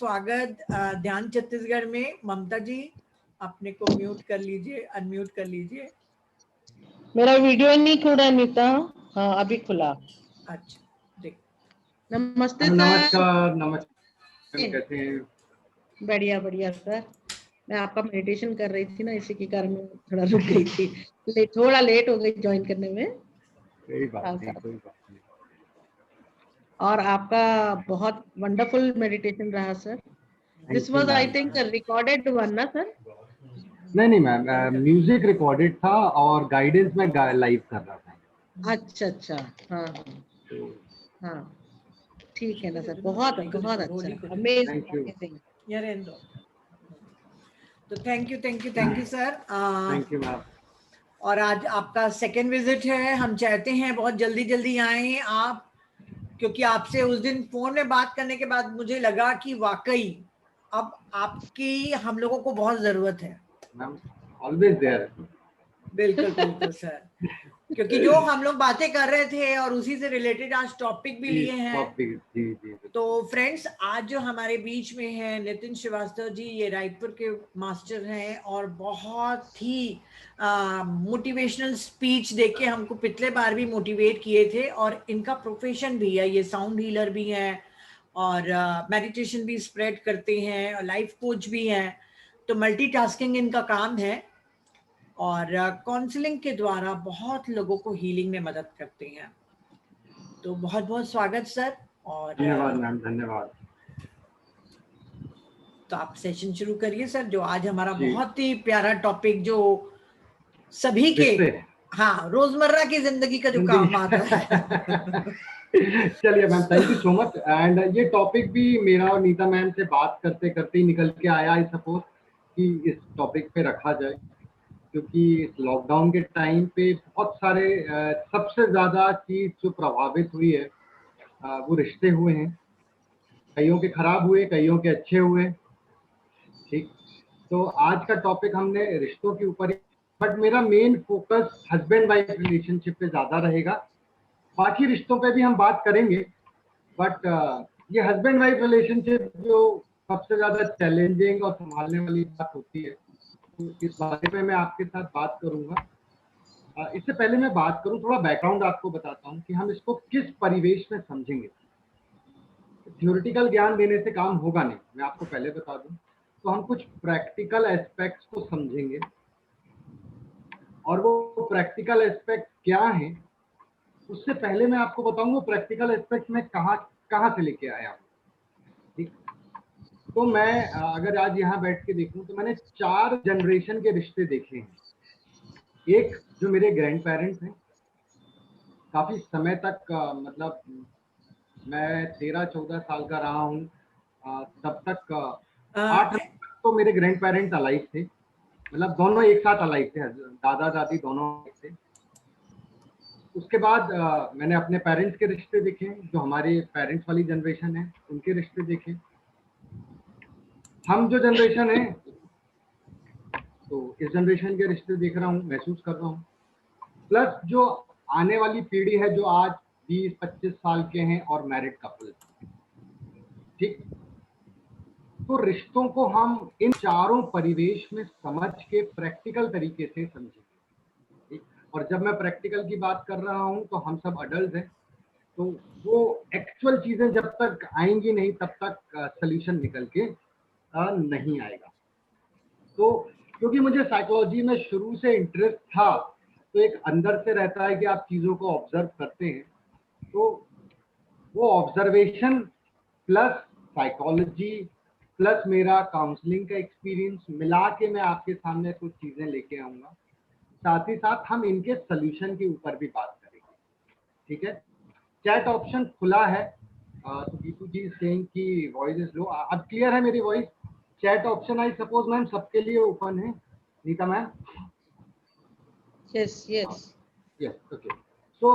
स्वागत ध्यान छत्तीसगढ़ में। ममता जी अपने को म्यूट कर लीजिए, अनम्यूट कर लीजिए। मेरा वीडियो नहीं खुला नीता। हाँ अभी खुला। अच्छा देख। नमस्ते सर। नमस्कार। नमस्कार, कैसे हैं? बढ़िया बढ़िया सर। मैं आपका मेडिटेशन कर रही थी ना, इसी के कारण मैं थोड़ा रुक गई थी। थोड़ा लेट हो गई ज्वाइन करने में। कोई बात नहीं, कोई बात नहीं। और आपका बहुत वंडरफुल मेडिटेशन रहा sir. This was I think recorded one ना सर? नहीं मैम, म्यूजिक रिकॉर्डेड था और गाइडेंस में लाइव कर रहा था। अच्छा अच्छा। हाँ हाँ ठीक है ना सर। बहुत बहुत अच्छा, अमेजिंग। तो thank you sir. Thank you ma'am. और आज आपका सेकेंड विजिट है। हम चाहते हैं बहुत जल्दी आए आप, क्योंकि आपसे उस दिन फोन में बात करने के बाद मुझे लगा कि वाकई अब आपकी हम लोगों को बहुत जरूरत है। Ma'am always there. बिल्कुल सर, क्योंकि जो हम लोग बातें कर रहे थे और उसी से रिलेटेड आज टॉपिक भी लिए हैं। जी। तो फ्रेंड्स, आज जो हमारे बीच में है नितिन श्रीवास्तव जी, ये रायपुर के मास्टर हैं और बहुत ही मोटिवेशनल स्पीच देके हमको पिछले बार भी मोटिवेट किए थे। और इनका प्रोफेशन भी है, ये साउंड हीलर भी हैं और मेडिटेशन भी स्प्रेड करते हैं और लाइफ कोच भी हैं। तो मल्टीटास्किंग इनका काम है और काउंसलिंग के द्वारा बहुत लोगों को हीलिंग में मदद करते हैं। तो बहुत बहुत स्वागत सर। और धन्यवाद मैम, धन्यवाद। तो आप सेशन शुरू करिए सर, जो आज हमारा बहुत ही प्यारा टॉपिक, जो सभी के रोजमर्रा की जिंदगी का जो काम आता है। चलिए ma'am, thank you so much. And ये टॉपिक भी मेरा और नीता मैम से बात करते करते ही निकल के आया। आई सपोज कि इस टॉपिक पे रखा जाए, क्योंकि लॉकडाउन के टाइम पे बहुत सारे सबसे ज्यादा चीज जो प्रभावित हुई है वो रिश्ते हुए हैं। कईयों के खराब हुए, कईयों के अच्छे हुए। ठीक, तो आज का टॉपिक हमने रिश्तों के ऊपर, बट मेरा main focus husband wife relationship पे ज्यादा रहेगा। बाकी रिश्तों पे भी हम बात करेंगे, बट ये हस्बैंड वाइफ रिलेशनशिप जो सबसे ज्यादा चैलेंजिंग और संभालने वाली बात होती है, तो इस बारे में मैं आपके साथ बात करूंगा। इससे पहले मैं बात करूं, थोड़ा बैकग्राउंड आपको बताता हूं कि हम इसको किस परिवेश में समझेंगे। थ्योरेटिकल ज्ञान देने से काम होगा नहीं, मैं आपको पहले बता दूं। तो हम कुछ प्रैक्टिकल एस्पेक्ट्स को समझेंगे, और वो प्रैक्टिकल एस्पेक्ट क्या है उससे पहले मैं आपको बताऊंगा प्रैक्टिकल एस्पेक्ट में कहाँ से लेके आया हूँ। ठीक, तो मैं अगर आज यहाँ बैठ के देखूं तो मैंने 4 जनरेशन के रिश्ते देखे हैं। एक जो मेरे ग्रैंड पेरेंट्स हैं, काफी समय तक मतलब मैं 13-14 साल का रहा हूँ, तब तक 8 तो मेरे ग्रैंड पेरेंट्स अलाइव थे, मतलब दोनों एक साथ अलाइव थे, दादा दादी दोनों थे। उसके बाद मैंने अपने पेरेंट्स के रिश्ते देखे, जो हमारे पेरेंट्स वाली जनरेशन है उनके रिश्ते देखे। हम जो जनरेशन है, तो इस जनरेशन के रिश्ते देख रहा हूँ, महसूस कर रहा हूँ। प्लस जो आने वाली पीढ़ी है, जो आज 20-25 साल के हैं और मैरिड कपल। ठीक, तो रिश्तों को हम इन चारों परिवेश में समझ के प्रैक्टिकल तरीके से समझेंगे। और जब मैं प्रैक्टिकल की बात कर रहा हूं तो हम सब अडल्ट हैं, तो वो एक्चुअल चीजें जब तक आएंगी नहीं तब तक सॉल्यूशन निकल के नहीं आएगा। तो क्योंकि मुझे साइकोलॉजी में शुरू से इंटरेस्ट था, तो एक अंदर से रहता है कि आप चीजों को ऑब्जर्व करते हैं, तो वो ऑब्जर्वेशन प्लस साइकोलॉजी प्लस मेरा काउंसलिंग का एक्सपीरियंस मिला के मैं आपके सामने कुछ चीजें लेके आऊंगा। साथ ही साथ हम इनके सॉल्यूशन के ऊपर भी बात करेंगे। ठीक है, चैट ऑप्शन खुला है। तो गीतू जी सेइंग की वॉइस इज लो। अब क्लियर है मेरी voice? Chat option I suppose ma'am सबके लिए ओपन है, Neeta ma'am? Yes okay. So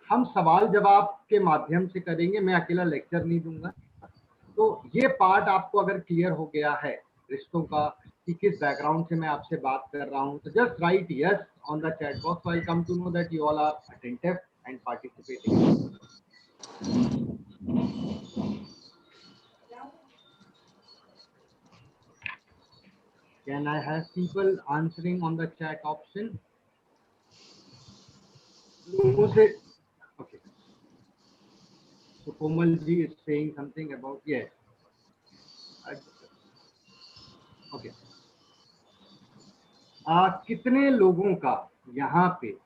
हम सवाल जवाब के माध्यम से करेंगे, मैं अकेला लेक्चर नहीं दूंगा। तो ये पार्ट आपको अगर क्लियर हो गया है रिश्तों का, कि किस बैकग्राउंड से मैं आपसे बात कर रहा हूँ, तो just right yes on the chat box. I come to know that you all are attentive and participating. Can I have people answering on the chat option? लोगों से okay. So Komal ji is saying something about yes. Okay. कितने लोगों का यहाँ पे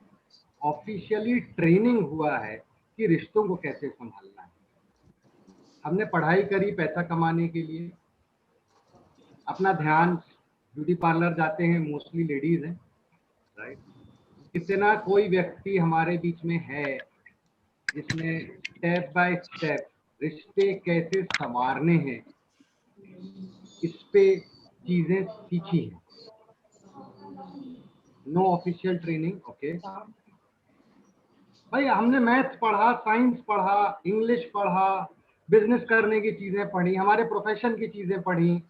officially training हुआ है कि रिश्तों को कैसे संभालना है? हमने पढ़ाई करी पैसा कमाने के लिए, अपना ध्यान ब्यूटी पार्लर जाते हैं, मोस्टली लेडीज हैं, राइट? कितना कोई व्यक्ति हमारे बीच में है जिसने स्टेप बाय स्टेप रिश्ते कैसे संवारने हैं इस पे चीजें सीखी है? No official training, okay. भाई हमने मैथ्स पढ़ा, साइंस पढ़ा, इंग्लिश पढ़ा, बिजनेस करने की चीजें पढ़ी, हमारे प्रोफेशन की चीजें पढ़ी,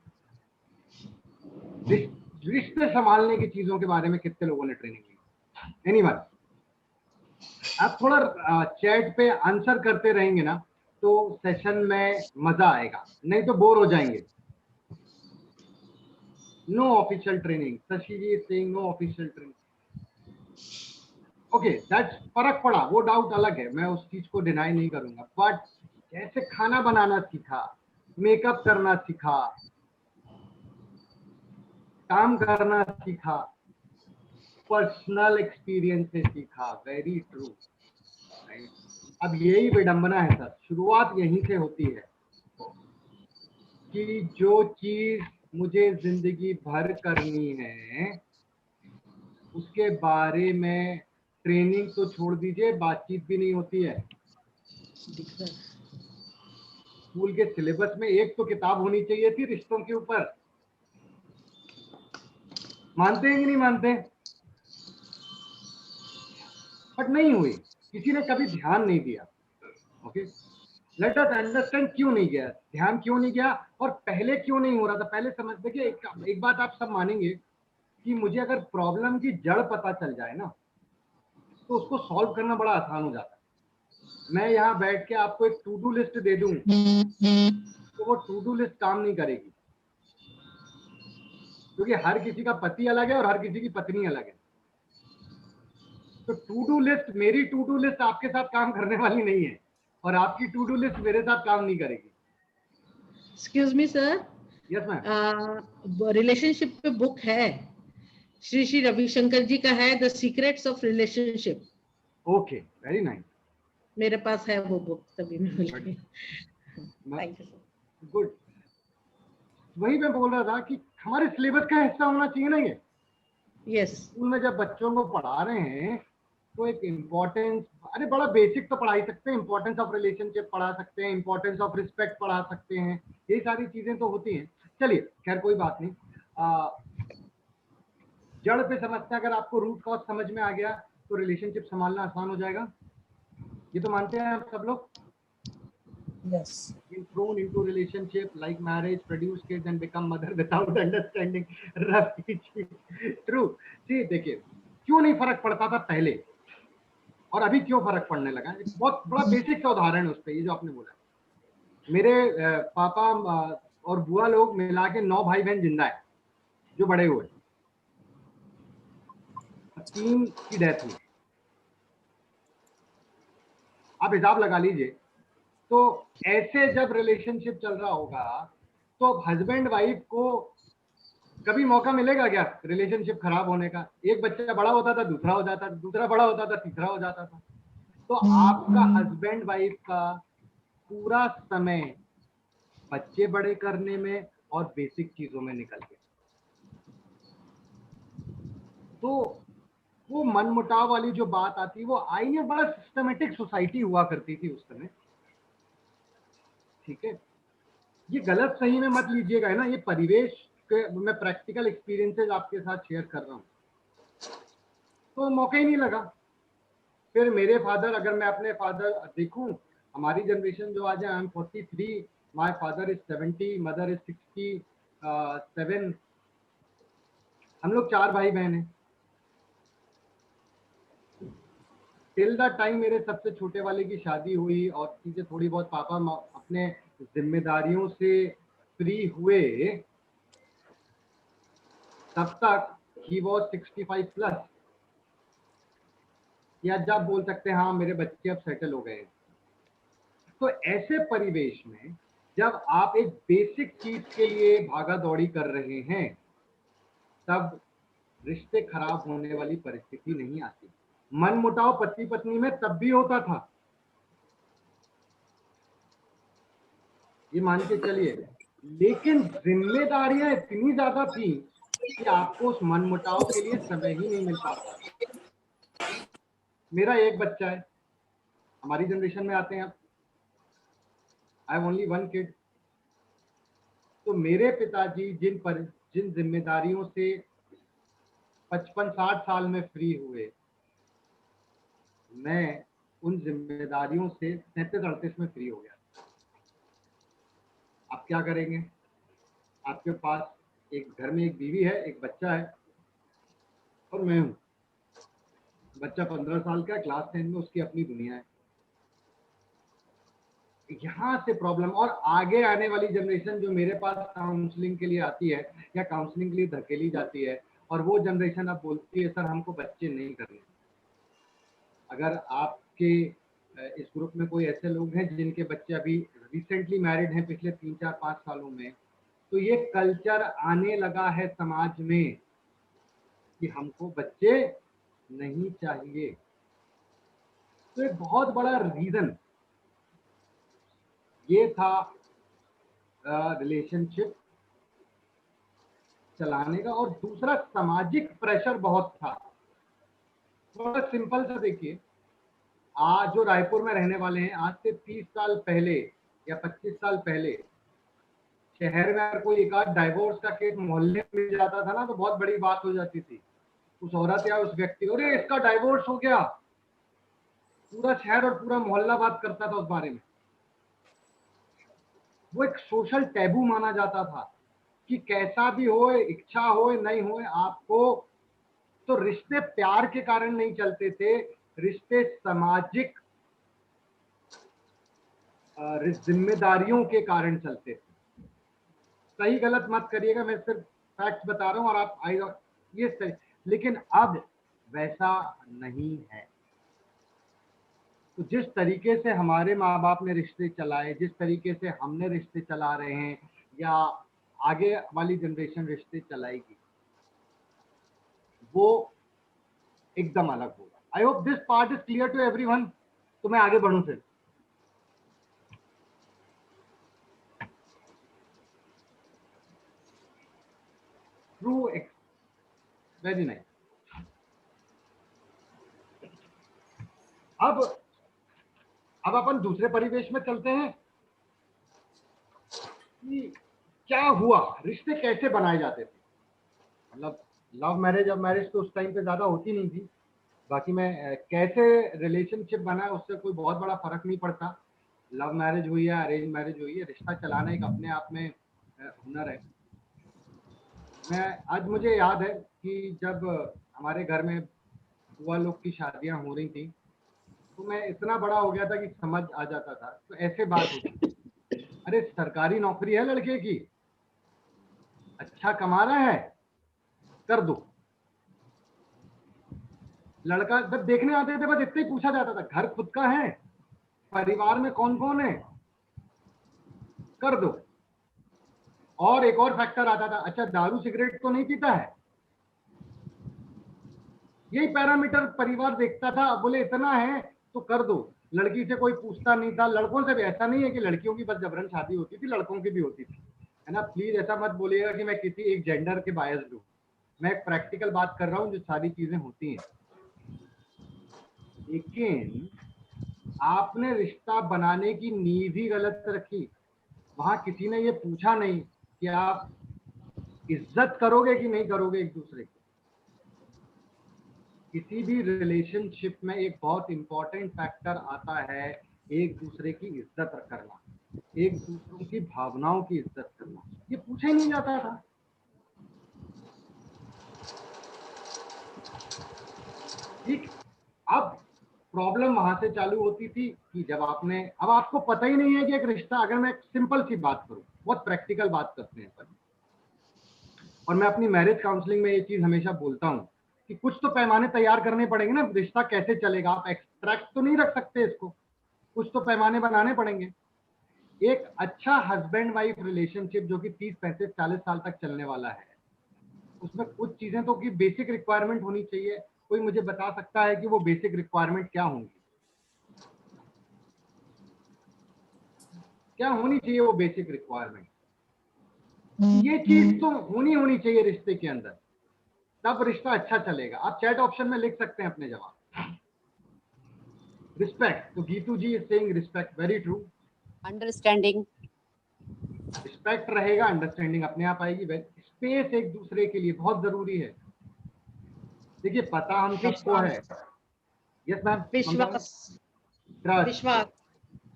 रिश्ते संभालने की चीजों के बारे में कितने लोगों ने ट्रेनिंग ली? एनीवन? आप थोड़ा चैट पे आंसर करते रहेंगे ना तो सेशन में मजा आएगा, नहीं तो बोर हो जाएंगे। No official training, Shashi ji is saying no official training. Okay, that's फर्क पड़ा, वो डाउट अलग है, मैं उस चीज को डिनाई नहीं करूंगा, बट कैसे खाना बनाना सीखा, मेकअप करना सीखा, काम करना सीखा, पर्सनल एक्सपीरियंस से सीखा, वेरी ट्रू। अब यही विडंबना है सर, शुरुआत यहीं से होती है कि जो चीज मुझे जिंदगी भर करनी है उसके बारे में ट्रेनिंग तो छोड़ दीजिए, बातचीत भी नहीं होती है। स्कूल के सिलेबस में एक तो किताब होनी चाहिए थी रिश्तों के ऊपर, मानते हैं कि नहीं मानते? बट नहीं हुई, किसी ने कभी ध्यान नहीं दिया। ओके, लेट अस अंडरस्टैंड क्यों नहीं गया, ध्यान क्यों नहीं गया और पहले क्यों नहीं हो रहा था। पहले समझ देखिए, एक बात आप सब मानेंगे कि मुझे अगर प्रॉब्लम की जड़ पता चल जाए ना तो उसको सॉल्व करना बड़ा आसान हो जाता है। मैं यहाँ बैठ के आपको एक टू डू लिस्ट दे दूं तो वो टू डू लिस्ट काम नहीं करेगी, क्योंकि हर किसी का पति अलग है और हर किसी की पत्नी अलग है। तो टू डू लिस्ट, मेरी टू डू लिस्ट आपके साथ काम करने वाली नहीं है और आपकी टू डू लिस्ट मेरे साथ काम नहीं करेगी। Excuse me sir, yes ma'am. Relationship पे बुक है, श्री श्री रविशंकर जी का है, the secrets of relationship. Okay, very nice. मेरे पास है वो बुक, तभी मैं बोल रही हूँ। Thank you sir. गुड, वही मैं बोल रहा था कि हमारे सिलेबस का हिस्सा होना चाहिए ना ये। यस, स्कूल में जब बच्चों को पढ़ा रहे हैं तो एक इम्पोर्टेंस, अरे बड़ा बेसिक तो पढ़ा ही सकते हैं, इम्पोर्टेंस ऑफ रिलेशनशिप पढ़ा सकते हैं, इम्पोर्टेंस ऑफ रिस्पेक्ट पढ़ा सकते हैं, ये सारी चीजें तो होती हैं। चलिए खैर कोई बात नहीं, जड़ पे समझते हैं, अगर आपको रूट कॉज समझ में आ गया तो रिलेशनशिप संभालना आसान हो जाएगा, ये तो मानते हैं आप सब लोग? Yes. Been thrown into relationship like marriage, produce kids and become mother without understanding rough teaching. True. जी देखिए, क्यों नहीं फर्क पड़ता था पहले और अभी क्यों फर्क पड़ने लगा? एक बहुत बड़ा बेसिक सा उदाहरण है उस पे, ये जो आपने बोला। मेरे पापा और बुआ लोग मिला के 9 भाई बहन जिंदा है जो बड़े हुए, 3 की डेथ हुई। आप हिसाब लगा लीजिए, तो ऐसे जब रिलेशनशिप चल रहा होगा तो हस्बैंड वाइफ को कभी मौका मिलेगा क्या रिलेशनशिप खराब होने का? एक बच्चा बड़ा होता था, दूसरा हो जाता था, दूसरा बड़ा होता था, तीसरा हो जाता था। तो आपका हस्बैंड वाइफ का पूरा समय बच्चे बड़े करने में और बेसिक चीजों में निकल गया। तो वो मनमुटाव वाली जो बात आती, वो आई नहीं, बड़ा सिस्टमेटिक सोसाइटी हुआ करती थी उस समय, ठीक है? ये गलत सही में मत लीजिएगा, है ना, ये परिवेश के मैं प्रैक्टिकल एक्सपीरियंसेस आपके साथ शेयर कर रहा हूँ। तो मौका ही नहीं लगा। फिर मेरे फादर, अगर मैं अपने फादर देखूं, हमारी जनरेशन जो आज है, I am 43, my father is 70, mother is 67, हम लोग 4 भाई बहन हैं। टिल द टाइम मेरे सबसे छोटे वाले की शादी हुई और चीजें थोड़ी बहुत, पापा अपने जिम्मेदारियों से फ्री हुए, तब तक ही वॉज 65 प्लस, या जब बोल सकते हैं हाँ मेरे बच्चे अब सेटल हो गए। तो ऐसे परिवेश में जब आप एक बेसिक चीज के लिए भागा दौड़ी कर रहे हैं, तब रिश्ते खराब होने वाली परिस्थिति नहीं आती। मन मुटाव पति पत्नी में तब भी होता था, ये मान के चलिए, लेकिन जिम्मेदारियां इतनी ज्यादा थी कि आपको उस मन मुटाव के लिए समय ही नहीं मिल पाता। मेरा एक बच्चा है, हमारी जनरेशन में आते हैं आप, I have only one kid. तो मेरे पिताजी जिन जिम्मेदारियों से 55-60 साल में फ्री हुए, मैं उन जिम्मेदारियों से 37-38 में फ्री हो गया। आप क्या करेंगे? आपके पास एक घर में एक बीवी है, एक बच्चा है, और मैं हूं। बच्चा 15 साल का है, क्लास 10 में, उसकी अपनी दुनिया है। यहाँ से प्रॉब्लम, और आगे आने वाली जनरेशन जो मेरे पास काउंसलिंग के लिए आती है या काउंसलिंग के लिए धकेली जाती है, और वो जनरेशन अब बोलती है सर हमको बच्चे नहीं करने। अगर आपके इस ग्रुप में कोई ऐसे लोग हैं जिनके बच्चे अभी रिसेंटली मैरिड हैं पिछले 3-4-5 सालों में, तो ये कल्चर आने लगा है समाज में कि हमको बच्चे नहीं चाहिए। तो एक बहुत बड़ा रीजन ये था रिलेशनशिप चलाने का। और दूसरा सामाजिक प्रेशर बहुत था। थोड़ा सिंपल सा देखिए, आज जो रायपुर में रहने वाले हैं, आज से 30 साल पहले या 25 साल पहले शहर में अगर कोई एक आध डाइवोर्स का केस मोहल्ले में मिल जाता था ना, तो बहुत बड़ी बात हो जाती थी। उस औरत या उस व्यक्ति, अरे इसका डाइवोर्स हो गया, पूरा शहर और पूरा मोहल्ला बात करता था उस बारे में। वो एक सोशल टैबू माना जाता था कि कैसा भी हो, इच्छा हो नहीं हो, आपको तो रिश्ते प्यार के कारण नहीं चलते थे, रिश्ते सामाजिक जिम्मेदारियों के कारण चलते थे। सही गलत मत करिएगा, मैं सिर्फ फैक्ट बता रहा हूं और आप आएगा ये सही। लेकिन अब वैसा नहीं है। तो जिस तरीके से हमारे माँ बाप ने रिश्ते चलाए, जिस तरीके से हमने रिश्ते चला रहे हैं, या आगे वाली जनरेशन रिश्ते चलाएगी, वो एकदम अलग होगा। I hope this part is clear to everyone. तो मैं आगे बढ़ूं फिर। True, very nice. अब अपन दूसरे परिवेश में चलते हैं कि क्या हुआ, रिश्ते कैसे बनाए जाते थे। मतलब लव मैरिज, अब मैरिज तो उस टाइम पे ज्यादा होती नहीं थी। बाकी मैं कैसे रिलेशनशिप बना है उससे कोई बहुत बड़ा फर्क नहीं पड़ता। लव मैरिज हुई है, अरेंज मैरिज हुई है, रिश्ता चलाना एक अपने आप में हुनर है। आज मुझे याद है कि जब हमारे घर में बुआ लोग की शादियां हो रही थी, तो मैं इतना बड़ा हो गया था कि समझ आ जाता था। तो ऐसे बात होती, अरे सरकारी नौकरी है लड़के की, अच्छा कमा रहा है, कर दो। लड़का जब देखने आते थे बस इतना ही पूछा जाता था, घर खुद का है, परिवार में कौन कौन है, कर दो। और एक और फैक्टर आता था, अच्छा दारू सिगरेट तो नहीं पीता है। यही पैरामीटर परिवार देखता था, बोले इतना है तो कर दो। लड़की से कोई पूछता नहीं था। लड़कों से भी ऐसा नहीं है कि लड़कियों की बस जबरन शादी होती थी, लड़कों की भी होती थी, है ना। प्लीज ऐसा मत बोलिएगा कि मैं किसी एक जेंडर के बायस्ड हूं। मैं एक प्रैक्टिकल बात कर रहा हूं, जो सारी चीजें होती हैं। लेकिन आपने रिश्ता बनाने की नींव ही गलत रखी। वहां किसी ने ये पूछा नहीं कि आप इज्जत करोगे कि नहीं करोगे एक दूसरे की। किसी भी रिलेशनशिप में एक बहुत इंपॉर्टेंट फैक्टर आता है, एक दूसरे की इज्जत करना, एक दूसरों की भावनाओं की इज्जत करना। ये पूछा ही नहीं जाता था। ठीक, अब प्रॉब्लम वहां से चालू होती थी कि जब अब आपको पता ही नहीं है कि एक रिश्ता, अगर मैं सिंपल सी बात करूं, बहुत प्रैक्टिकल बात करते हैं पर, और मैं अपनी मैरिज काउंसलिंग में ये चीज हमेशा बोलता हूँ कि कुछ तो पैमाने तैयार करने पड़ेंगे ना, रिश्ता कैसे चलेगा। आप एक्सट्रैक्ट तो नहीं रख सकते इसको, कुछ तो पैमाने बनाने पड़ेंगे। एक अच्छा हस्बैंड वाइफ रिलेशनशिप जो कि 30, 35, 40 साल तक चलने वाला है, उसमें कुछ चीजें तो की बेसिक रिक्वायरमेंट होनी चाहिए। कोई मुझे बता सकता है कि वो बेसिक रिक्वायरमेंट क्या होंगी? क्या होनी चाहिए वो बेसिक रिक्वायरमेंट? ये चीज तो होनी चाहिए रिश्ते के अंदर, तब रिश्ता अच्छा चलेगा। आप चैट ऑप्शन में लिख सकते हैं अपने जवाब। रिस्पेक्ट, तो Geetu ji is saying respect, very true. Understanding, respect रहेगा, अंडरस्टैंडिंग अपने आप आएगी। स्पेस एक दूसरे के लिए बहुत जरूरी है। देखिए पता हम सबको है। Yes ma'am. विश्वास, ट्रस्ट, विश्वास।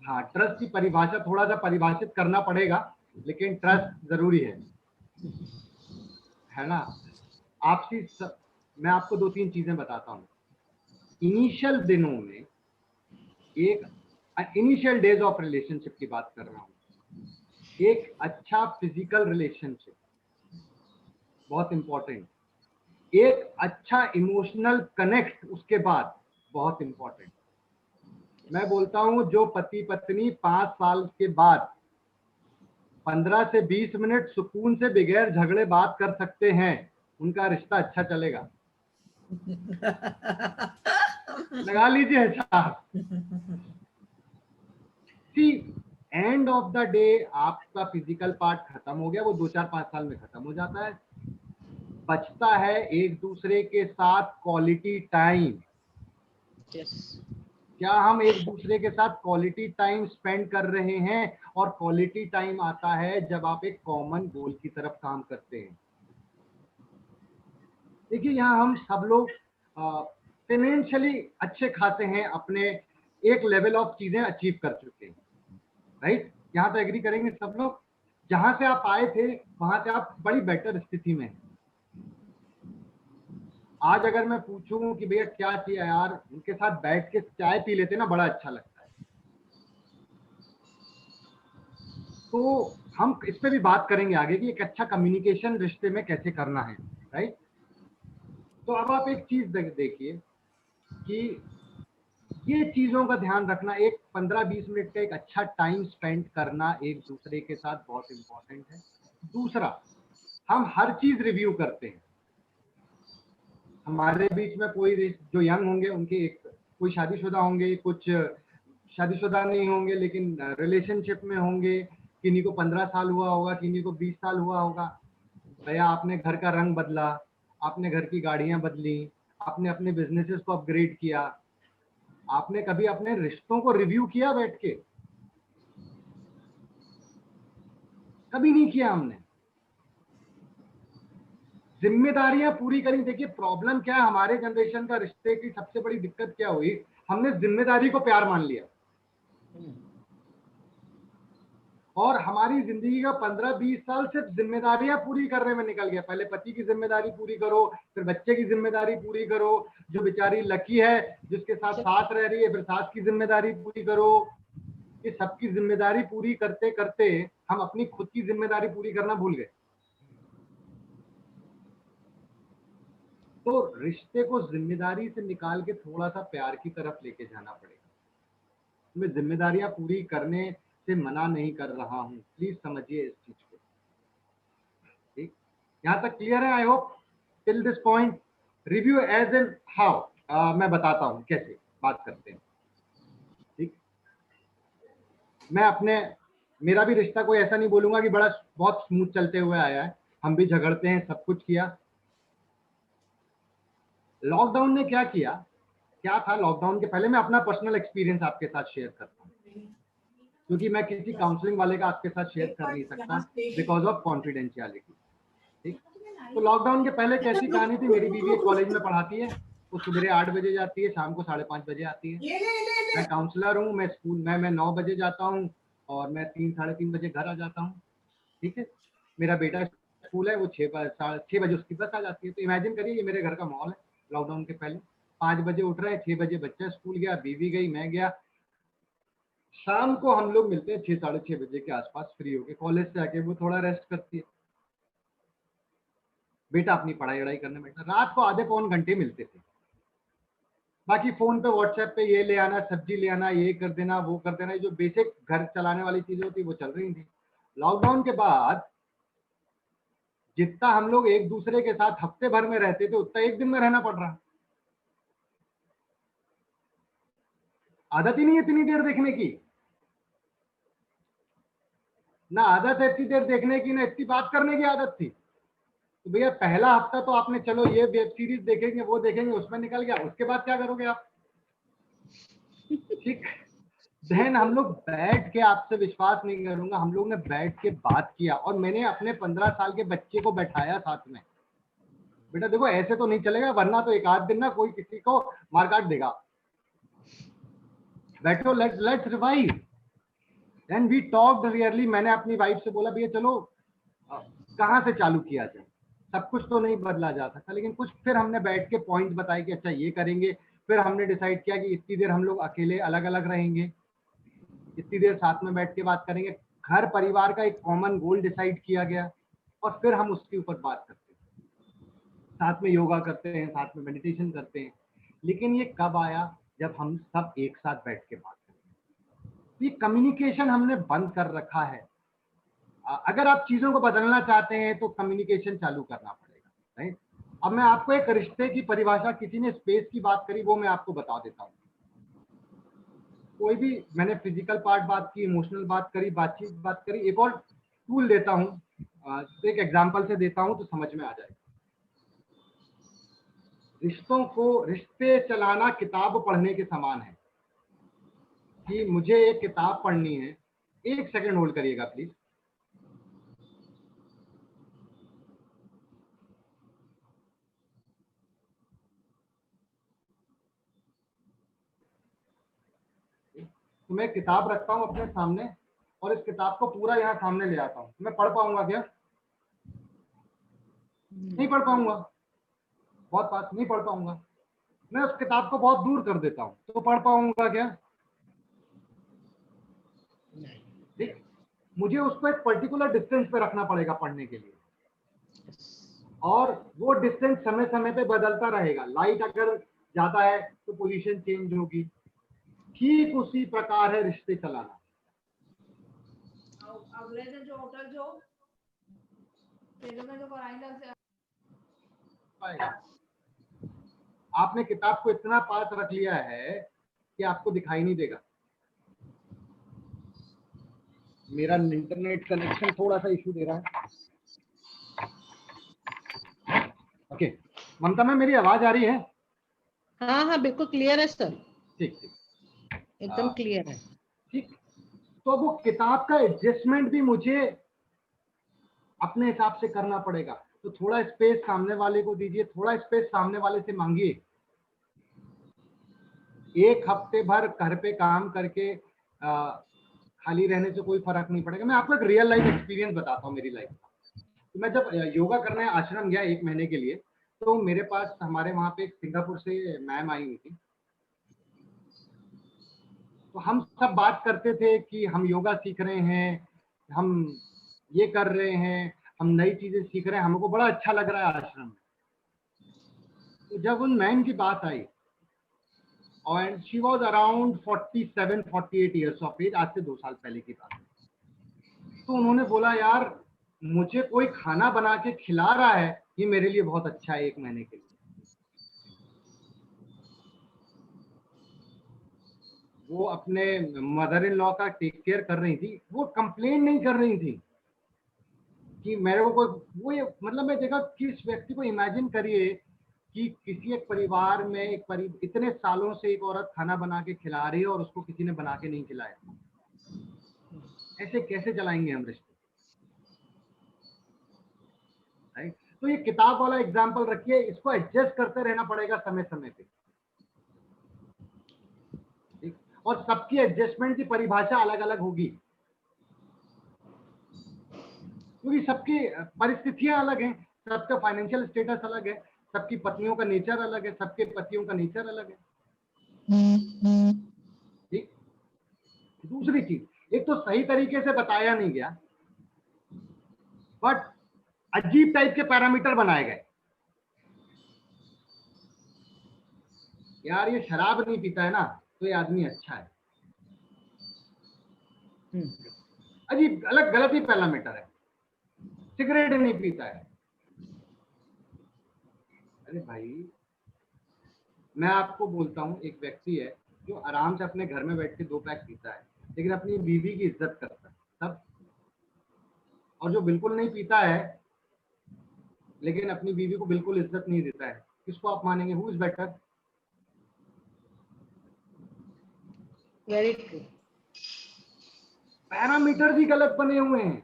हाँ ट्रस्ट की परिभाषा थोड़ा सा परिभाषित करना पड़ेगा, लेकिन ट्रस्ट जरूरी है ना। मैं आपको 2-3 चीजें बताता हूँ। इनिशियल दिनों में, एक इनिशियल डेज ऑफ रिलेशनशिप की बात कर रहा हूँ, एक अच्छा फिजिकल रिलेशनशिप बहुत इंपॉर्टेंट, एक अच्छा इमोशनल कनेक्ट उसके बाद बहुत इंपॉर्टेंट। मैं बोलता हूं जो पति पत्नी 5 साल के बाद 15 से 20 मिनट सुकून से बगैर झगड़े बात कर सकते हैं, उनका रिश्ता अच्छा चलेगा। लगा लीजिए हिसाब। सी एंड ऑफ द डे आपका फिजिकल पार्ट खत्म हो गया, वो 2-4-5 साल में खत्म हो जाता है। बचता है एक दूसरे के साथ क्वालिटी टाइम। क्या हम एक दूसरे के साथ क्वालिटी टाइम स्पेंड कर रहे हैं? और क्वालिटी टाइम आता है जब आप एक कॉमन गोल की तरफ काम करते हैं। देखिए यहाँ हम सब लोग फाइनेंशियली अच्छे खासे हैं, अपने एक लेवल ऑफ चीजें अचीव कर चुके हैं, राइट? यहाँ तो एग्री करेंगे सब लोग। जहां से आप आए थे वहां से आप बड़ी बेटर स्थिति में हैं। आज अगर मैं पूछूं कि भैया क्या चाहिए यार, उनके साथ बैठ के चाय पी लेते ना, बड़ा अच्छा लगता है। तो हम इस पे भी बात करेंगे आगे कि एक अच्छा कम्युनिकेशन रिश्ते में कैसे करना है, राइट? तो अब आप एक चीज देखिए कि ये चीजों का ध्यान रखना, एक 15-20 मिनट का एक अच्छा टाइम स्पेंड करना एक दूसरे के साथ बहुत इंपॉर्टेंट है। दूसरा, हम हर चीज रिव्यू करते हैं। हमारे बीच में कोई जो यंग होंगे उनके कोई शादीशुदा होंगे, कुछ शादीशुदा नहीं होंगे लेकिन रिलेशनशिप में होंगे। किन्हीं को 15 साल हुआ होगा, किन्हीं को 20 साल हुआ होगा। भैया आपने घर का रंग बदला, आपने घर की गाड़ियां बदली, आपने अपने बिजनेसेस को अपग्रेड किया। आपने कभी अपने रिश्तों को रिव्यू किया बैठ के? कभी नहीं किया हमने। जिम्मेदारियां पूरी करी। देखिए प्रॉब्लम क्या है, हमारे जनरेशन का रिश्ते की सबसे बड़ी दिक्कत क्या हुई, हमने जिम्मेदारी को प्यार मान लिया और हमारी जिंदगी का 15-20 साल सिर्फ जिम्मेदारियां पूरी करने में निकल गया। पहले पति की जिम्मेदारी पूरी करो, फिर बच्चे की जिम्मेदारी पूरी करो, जो बेचारी लकी है जिसके साथ सास रह रही है फिर सास की जिम्मेदारी पूरी करो। ये सबकी जिम्मेदारी पूरी करते करते हम अपनी खुद की जिम्मेदारी पूरी करना भूल गए। तो रिश्ते को जिम्मेदारी से निकाल के थोड़ा सा प्यार की तरफ लेके जाना पड़ेगा। मैं जिम्मेदारियां पूरी करने से मना नहीं कर रहा हूं, प्लीज समझिए इस चीज को। ठीक, यहां तक क्लियर है? I hope till this point. Review as in how, मैं बताता हूं कैसे बात करते हैं। ठीक, मेरा भी रिश्ता कोई ऐसा नहीं बोलूंगा कि बड़ा बहुत स्मूथ चलते हुए आया है। हम भी झगड़ते हैं, सब कुछ किया। लॉकडाउन ने क्या था लॉकडाउन के पहले, मैं अपना पर्सनल एक्सपीरियंस आपके साथ शेयर करता हूँ, क्योंकि मैं किसी काउंसलिंग वाले का आपके साथ शेयर कर नहीं सकता बिकॉज ऑफ कॉन्फिडेंशियलिटी। ठीक, तो लॉकडाउन के पहले कैसी कहानी थी। मेरी बीवी एक कॉलेज में पढ़ाती है, वो सुबह 8 बजे जाती है, शाम को 5:30 बजे आती है। मैं काउंसलर हूँ, मैं स्कूल में मैं 9 बजे जाता हूँ और मैं 3-3:30 बजे घर आ जाता हूँ। ठीक है, मेरा बेटा स्कूल है, वो 6 बजे उसकी बस आ जाती है। तो इमेजिन करिए ये मेरे घर का माहौल है लॉकडाउन के पहले। 5 बजे उठ रहे हैं, 6 बजे बच्चा स्कूल गया, बीवी गई, मैं गया। शाम को हम लोग मिलते हैं 6-6:30 बजे के आसपास फ्री होके। कॉलेज से आके वो थोड़ा रेस्ट करती है। बेटा अपनी पढ़ाई वढ़ाई करने बैठा, रात को आधे पौन घंटे मिलते थे, बाकी फोन पे व्हाट्सएप पे ये ले आना, सब्जी ले आना, ये कर देना, वो कर देना, जो बेसिक घर चलाने वाली चीजें होती वो चल रही थी। लॉकडाउन के बाद जितना हम लोग एक दूसरे के साथ हफ्ते भर में रहते थे उतना एक दिन में रहना पड़ रहा। आदत ही नहीं है इतनी देर देखने की, ना आदत है इतनी देर देखने की, ना इतनी बात करने की आदत थी। तो भैया पहला हफ्ता तो आपने चलो ये वेब सीरीज देखेंगे वो देखेंगे उसमें निकल गया, उसके बाद क्या करोगे आप? ठीक। देन हम लोग बैठ के, आपसे विश्वास नहीं करूंगा, हम लोग ने बैठ के बात किया, और मैंने अपने 15 साल के बच्चे को बैठाया साथ में, बेटा देखो ऐसे तो नहीं चलेगा, वरना तो एक आध दिन ना कोई किसी को मार काट देगा, बैठो, let's revive. Then we talked really. मैंने अपनी वाइफ से बोला भैया चलो कहाँ से चालू किया जाए, सब कुछ तो नहीं बदला जा सकता, लेकिन कुछ फिर हमने बैठ के पॉइंट बताए कि अच्छा ये करेंगे। फिर हमने डिसाइड किया कि इतनी देर हम लोग अकेले अलग अलग रहेंगे, इतनी देर साथ में बैठ के बात करेंगे। घर परिवार का एक कॉमन गोल डिसाइड किया गया, और फिर हम उसके ऊपर बात करते हैं, साथ में योगा करते हैं, साथ में मेडिटेशन करते हैं। लेकिन ये कब आया? जब हम सब एक साथ बैठ के बात करते हैं। ये कम्युनिकेशन हमने बंद कर रखा है। अगर आप चीजों को बदलना चाहते हैं तो कम्युनिकेशन चालू करना पड़ेगा, राइट? अब मैं आपको एक रिश्ते की परिभाषा, किसी ने स्पेस की बात करी, वो मैं आपको बता देता हूँ। कोई भी, मैंने फिजिकल पार्ट बात की, इमोशनल बात करी, बातचीत बात करी, एक और टूल देता हूँ, एक एग्जांपल से देता हूँ तो समझ में आ जाएगा। रिश्ते चलाना किताब पढ़ने के समान है, कि मुझे एक किताब पढ़नी है। एक सेकंड होल्ड करिएगा प्लीज। तो मैं किताब रखता हूँ अपने सामने, और इस किताब को पूरा यहाँ सामने ले आता हूँ। मैं पढ़ पाऊंगा क्या? नहीं पढ़ पाऊंगा, बहुत पास नहीं पढ़ पाऊंगा। मैं उस किताब को बहुत दूर कर देता हूँ, तो पढ़ पाऊंगा क्या? ठीक। मुझे उसको एक पर्टिकुलर डिस्टेंस पे रखना पड़ेगा पढ़ने के लिए, और वो डिस्टेंस समय समय पे बदलता रहेगा। लाइट अगर ज्यादा है तो पोजीशन चेंज होगी। ठीक उसी प्रकार है रिश्ते चलाना। अगले दिन जो होटल जो में जो कराएंगे से आपने किताब को इतना पास रख लिया है कि आपको दिखाई नहीं देगा। मेरा इंटरनेट कनेक्शन थोड़ा सा इशू दे रहा है। ओके, ममता में मेरी आवाज आ रही है? हाँ हाँ बिल्कुल क्लियर है सर, ठीक ठीक, एकदम क्लियर है। ठीक। तो वो किताब का एडजस्टमेंट भी मुझे अपने हिसाब से करना पड़ेगा। तो थोड़ा स्पेस सामने वाले को दीजिए, थोड़ा स्पेस सामने वाले से मांगिए। एक हफ्ते भर घर पे काम करके खाली रहने से कोई फर्क नहीं पड़ेगा। मैं आपको एक रियल लाइफ एक्सपीरियंस बताता हूँ मेरी लाइफ का। तो मैं जब योगा करने आश्रम गया 1 महीने के लिए, तो मेरे पास, हमारे वहां पे सिंगापुर से मैम आई हुई थी। तो हम सब बात करते थे कि हम योगा सीख रहे हैं, हम ये कर रहे हैं, हम नई चीजें सीख रहे हैं, हमको बड़ा अच्छा लग रहा है आश्रम में। तो जब उन मैम की बात आई, और she was around 47-48 years of age, आज से 2 साल पहले की बात है। तो उन्होंने बोला यार मुझे कोई खाना बना के खिला रहा है, ये मेरे लिए बहुत अच्छा है 1 महीने के लिए। वो अपने मदर इन लॉ का टेक केयर कर रही थी, वो कंप्लेन नहीं कर रही थी कि मेरे को वो, ये मतलब मैं देखा कि इस व्यक्ति को इमेजिन करिए कि किसी एक परिवार में इतने सालों से एक औरत खाना बना के खिला रही है और उसको किसी ने बना के नहीं खिलाया। ऐसे कैसे चलाएंगे हम रिश्ते, राइट? तो ये किताब वाला एग्जाम्पल रखिए, इसको एडजस्ट करते रहना पड़ेगा समय समय पे, ठीक? और सबकी एडजस्टमेंट की परिभाषा अलग अलग होगी, क्योंकि सबकी परिस्थितियां अलग हैं, सबका फाइनेंशियल स्टेटस अलग है, सबकी पत्नियों का नेचर अलग है, सबके पतियों का नेचर अलग है, ठीक? दूसरी चीज, एक तो सही तरीके से बताया नहीं गया, बट अजीब टाइप के पैरामीटर बनाए गए। यार ये शराब नहीं पीता है ना तो ये आदमी अच्छा है, अजीब अलग गलत ही पैरामीटर है। सिगरेट नहीं पीता है, अरे भाई मैं आपको बोलता हूँ, एक व्यक्ति है जो आराम से अपने घर में बैठ के 2 पैक पीता है लेकिन अपनी बीवी की इज्जत करता है तब, और जो बिल्कुल नहीं पीता है लेकिन अपनी बीवी को बिल्कुल इज्जत नहीं देता है, किसको आप मानेंगे? Who is better? Very true. Parameter भी गलत बने हुए हैं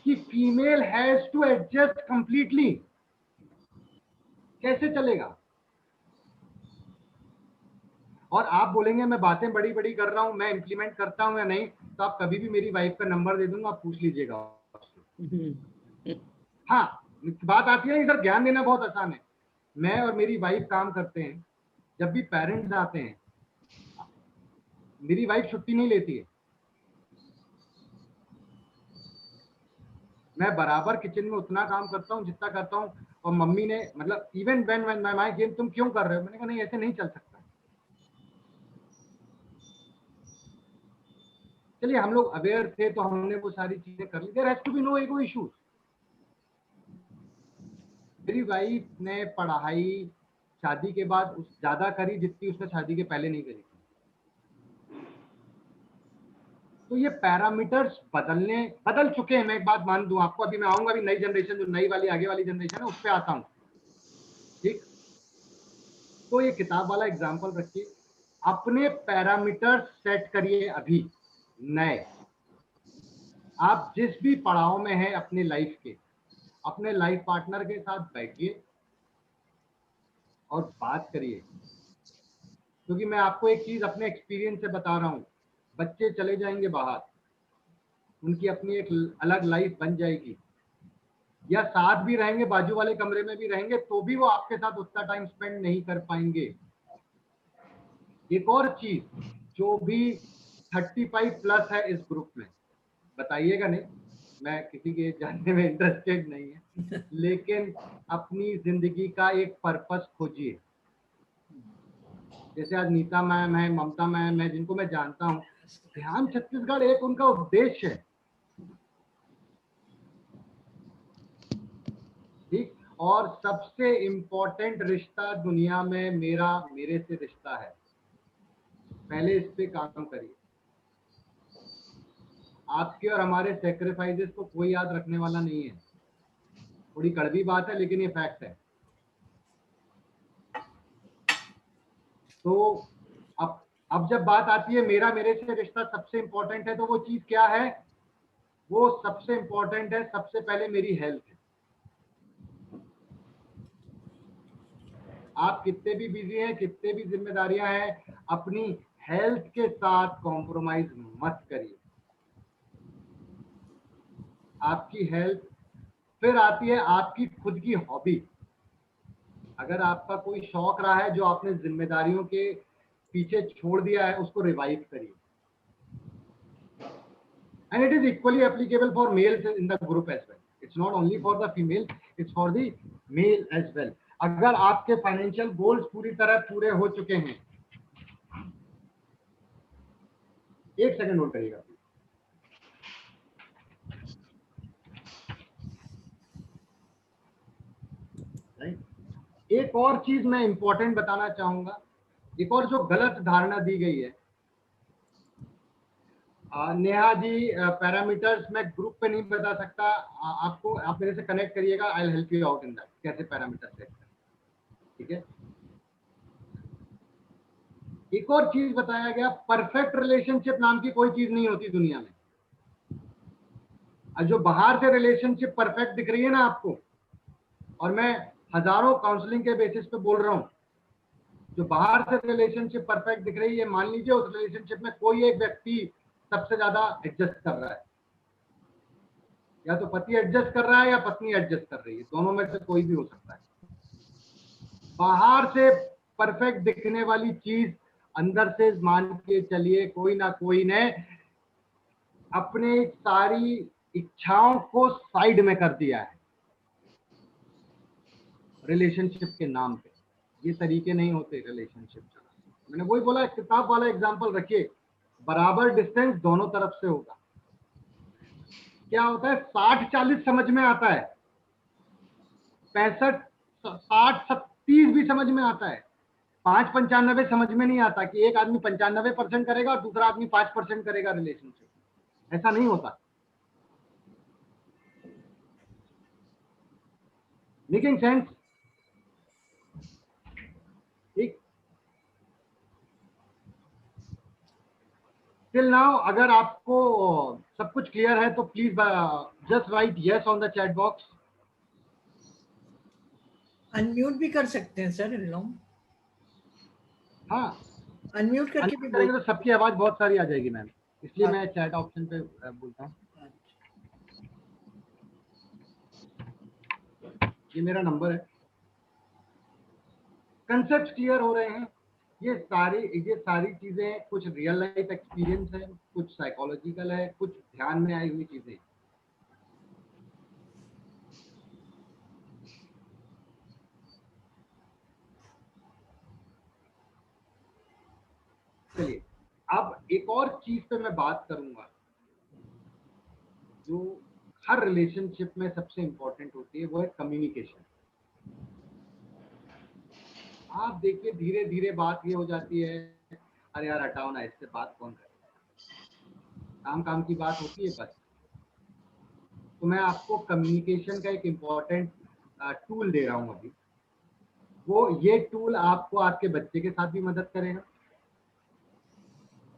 कि female has to adjust completely. कैसे चलेगा? और आप बोलेंगे मैं बातें बड़ी बड़ी कर रहा हूं, मैं इंप्लीमेंट करता हूं या नहीं, तो आप कभी भी मेरी वाइफ का नंबर दे दूंगा, आप पूछ लीजिएगा। हाँ, बात आती है इधर, ज्ञान देना बहुत आसान है। मैं और मेरी वाइफ काम करते हैं, जब भी पेरेंट्स आते हैं मेरी वाइफ छुट्टी नहीं लेती है, मैं बराबर किचन में उतना काम करता हूँ जितना करता हूँ। और मम्मी ने मतलब इवन व्हेन माय गेम, तुम क्यों कर रहे हो? मैंने कहा नहीं ऐसे नहीं चल सकता। चलिए हम लोग अवेयर थे तो हमने वो सारी चीजें कर ली। There has to be no ego issues. मेरी वाइफ ने पढ़ाई शादी के बाद उस ज्यादा करी जितनी उसने शादी के पहले नहीं करी। तो ये पैरामीटर्स बदल चुके हैं। मैं एक बात मान दूं आपको, अभी मैं आऊंगा, अभी नई जनरेशन जो नई वाली आगे वाली जनरेशन है उस पर आता हूं, ठीक? तो ये किताब वाला एग्जांपल रखिए, अपने पैरामीटर्स सेट करिए अभी नए। आप जिस भी पड़ाव में हैं अपने लाइफ के, अपने लाइफ पार्टनर के साथ बैठिए और बात करिए, क्योंकि मैं आपको एक चीज अपने एक्सपीरियंस से बता रहा हूं, बच्चे चले जाएंगे बाहर, उनकी अपनी एक अलग लाइफ बन जाएगी, या साथ भी रहेंगे, बाजू वाले कमरे में भी रहेंगे, तो भी वो आपके साथ उतना टाइम स्पेंड नहीं कर पाएंगे। एक और चीज, जो भी 35 प्लस है इस ग्रुप में, बताइएगा नहीं, मैं किसी के जानने में इंटरेस्टेड नहीं है, लेकिन अपनी जिंदगी का एक पर्पस खोजिए। जैसे आज नीता मैम है, ममता मैम है, जिनको मैं जानता हूँ, ध्यान छत्तीसगढ़ एक उनका उद्देश्य है, ठीक? और सबसे इम्पोर्टेंट रिश्ता दुनिया में मेरे से रिश्ता है। पहले इस पे काम करिए। आपके और हमारे सेक्रीफाइसेस को कोई याद रखने वाला नहीं है। थोड़ी कड़वी बात है लेकिन ये फैक्ट है। तो अब जब बात आती है मेरे से रिश्ता सबसे इंपॉर्टेंट है, तो वो चीज क्या है? वो सबसे इंपॉर्टेंट है, सबसे पहले मेरी हेल्थ है। आप कितने भी बिजी हैं, कितने भी जिम्मेदारियां हैं, अपनी हेल्थ के साथ कॉम्प्रोमाइज मत करिए। आपकी हेल्थ, फिर आती है आपकी खुद की हॉबी। अगर आपका कोई शौक रहा है जो आपने जिम्मेदारियों के पीछे छोड़ दिया है, उसको रिवाइव करिए। And it is equally applicable for males in the group as well. It's not only for the female, it's for the male as well. अगर आपके फाइनेंशियल गोल्स पूरी तरह पूरे हो चुके हैं, एक सेकंड होल्ड करिएगा। एक और चीज मैं इंपॉर्टेंट बताना चाहूंगा, एक और जो गलत धारणा दी गई है। नेहा जी, पैरामीटर्स मैं ग्रुप पे नहीं बता सकता, आपको, आप मेरे से कनेक्ट करिएगा, I will help you out in that, कैसे पैरामीटर सेट करें, ठीक है? एक और चीज बताया गया, परफेक्ट रिलेशनशिप नाम की कोई चीज नहीं होती दुनिया में। जो बाहर से रिलेशनशिप परफेक्ट दिख रही है ना आपको, और मैं हजारों काउंसलिंग के बेसिस पे बोल रहा हूं, जो बाहर से रिलेशनशिप परफेक्ट दिख रही है, मान लीजिए उस रिलेशनशिप में कोई एक व्यक्ति सबसे ज्यादा एडजस्ट कर रहा है, या तो पति एडजस्ट कर रहा है या पत्नी एडजस्ट कर रही है, दोनों में से कोई भी हो सकता है। बाहर से परफेक्ट दिखने वाली चीज अंदर से मान के चलिए कोई ना कोई ने अपने सारी इच्छाओं को साइड में कर दिया है रिलेशनशिप के नाम पे। ये तरीके नहीं होते रिलेशनशिप चलाने। मैंने वही बोला, किताब वाला एग्जांपल रखिए, बराबर डिस्टेंस दोनों तरफ से होगा। क्या होता है, 60-40 समझ में आता है, 65-60-30 भी समझ में आता है, 5-95 समझ में नहीं आता कि एक आदमी 95% करेगा और दूसरा आदमी 5% करेगा रिलेशनशिप। ऐसा नहीं होता। Making sense? ठीक। टिल नाउ अगर आपको सब कुछ क्लियर है तो please just right yes on the chat box. Unmute भी कर सकते हैं सर इन लोग, हाँ, अनम्यूट करके भी अनम्यूट करेंगे तो सबकी आवाज बहुत सारी आ जाएगी मैम, इसलिए मैं चैट ऑप्शन पे बोलता हूँ। ये मेरा नंबर है। कंसेप्ट क्लियर हो रहे हैं? ये सारी चीजें कुछ रियल लाइफ एक्सपीरियंस है, कुछ साइकोलॉजिकल है, कुछ ध्यान में आई हुई चीजें। चलिए अब एक और चीज पे मैं बात करूंगा जो हर रिलेशनशिप में सबसे इंपॉर्टेंट होती है, वो है कम्युनिकेशन। आप देखिए धीरे धीरे बात ये हो जाती है, अरे यार हटाओ ना, इससे बात कौन करेगा, काम की बात होती है बस। तो मैं आपको कम्युनिकेशन का एक इम्पॉर्टेंट टूल दे रहा हूँ अभी। वो ये टूल आपको आपके बच्चे के साथ भी मदद करेगा,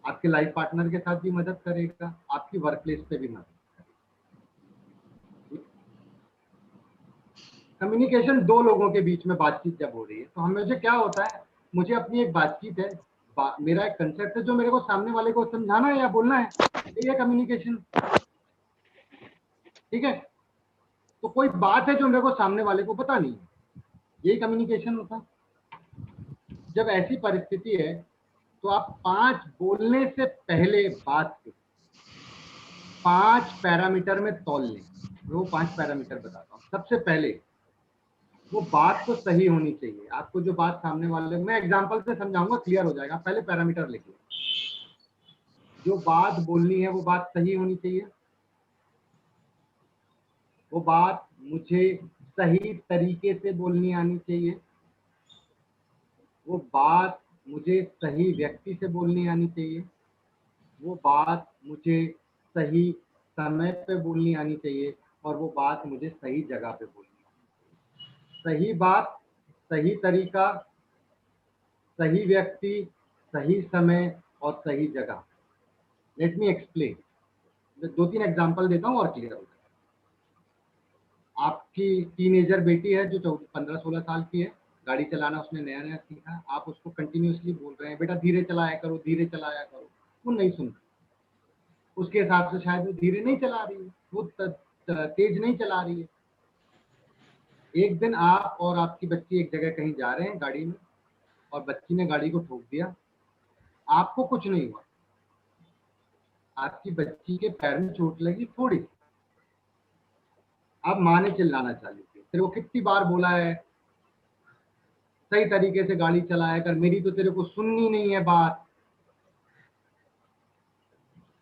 आपके लाइफ पार्टनर के साथ भी मदद करेगा, आपकी वर्क प्लेस पे भी मदद करेगा। कम्युनिकेशन दो लोगों के बीच में बातचीत जब हो रही है तो मुझे क्या होता है, मुझे अपनी एक बातचीत है, मेरा एक कंसेप्ट है जो मेरे को सामने वाले को समझाना है या बोलना है, ये कम्युनिकेशन। ठीक है, तो कोई बात है जो मेरे को सामने वाले को पता नहीं है, यही कम्युनिकेशन होता है। जब ऐसी परिस्थिति है तो आप 5 बोलने से पहले बात को 5 पैरामीटर में तौल लें। वो 5 पैरामीटर बताता हूँ। सबसे पहले वो बात तो सही होनी चाहिए, आपको जो बात सामने वाले, मैं एग्जांपल से समझाऊंगा, क्लियर हो जाएगा। पहले पैरामीटर लिखिए, जो बात बोलनी है वो बात सही होनी चाहिए, वो बात मुझे सही तरीके से बोलनी आनी चाहिए, वो बात मुझे सही व्यक्ति से बोलनी आनी चाहिए, वो बात मुझे सही समय पे बोलनी आनी चाहिए, और वो बात मुझे सही जगह पे बोलनी है। सही बात, सही तरीका, सही व्यक्ति, सही समय और सही जगह। Let me explain. 2-3 एग्जांपल देता हूँ और क्लियर हो जाएगा। आपकी टीनेजर बेटी है जो 15-16 साल की है, गाड़ी चलाना उसने नया नया सीखा, आप उसको कंटिन्यूअसली बोल रहे हैं बेटा धीरे चलाया करो, धीरे चलाया करो, वो नहीं सुन रही। उसके हिसाब से शायद वो धीरे नहीं चला रही है, वो तेज नहीं चला रही है। एक दिन आप और आपकी बच्ची एक जगह कहीं जा रहे हैं गाड़ी में, और बच्ची ने गाड़ी को ठोक दिया, आपको कुछ नहीं हुआ, आपकी बच्ची के पैर में चोट लगी थोड़ी। अब माँ ने चिल्लाना चालू किया, तेरे को कितनी बार बोला है सही तरीके से गाड़ी चलाया कर, मेरी तो तेरे को सुननी नहीं है बात।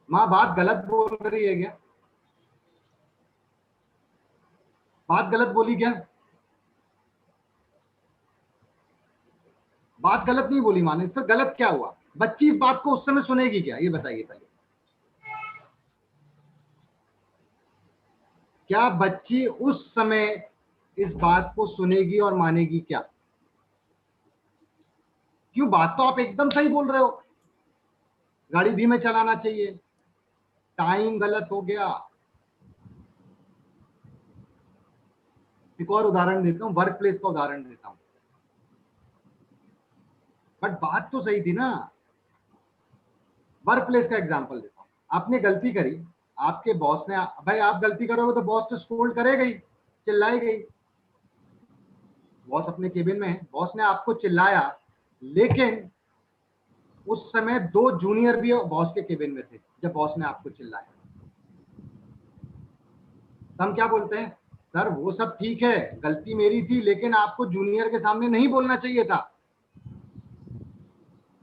माँ बात गलत बोल रही है क्या? बात गलत बोली क्या? बात गलत नहीं बोली माँ ने, इससे गलत क्या हुआ? बच्ची इस बात को उस समय सुनेगी क्या, ये बताइए पहले। क्या बच्ची उस समय इस बात को सुनेगी और मानेगी क्या? क्यों? बात तो आप एकदम सही बोल रहे हो, गाड़ी धीमे चलाना चाहिए, टाइम गलत हो गया। एक और उदाहरण देता हूँ, वर्क प्लेस का उदाहरण देता हूँ, बट बात तो सही थी ना। वर्क प्लेस का एग्जांपल देता हूँ, आपने गलती करी, आपके बॉस ने, भाई आप गलती करोगे तो बॉस तो स्कोल्ड करेगा ही, चिल्लाएगा ही। बॉस अपने केबिन में है, बॉस ने आपको चिल्लाया, लेकिन उस समय 2 जूनियर भी बॉस के केबिन में थे जब बॉस ने आपको चिल्लाया। तो हम क्या बोलते हैं, सर वो सब ठीक है, गलती मेरी थी, लेकिन आपको जूनियर के सामने नहीं बोलना चाहिए था।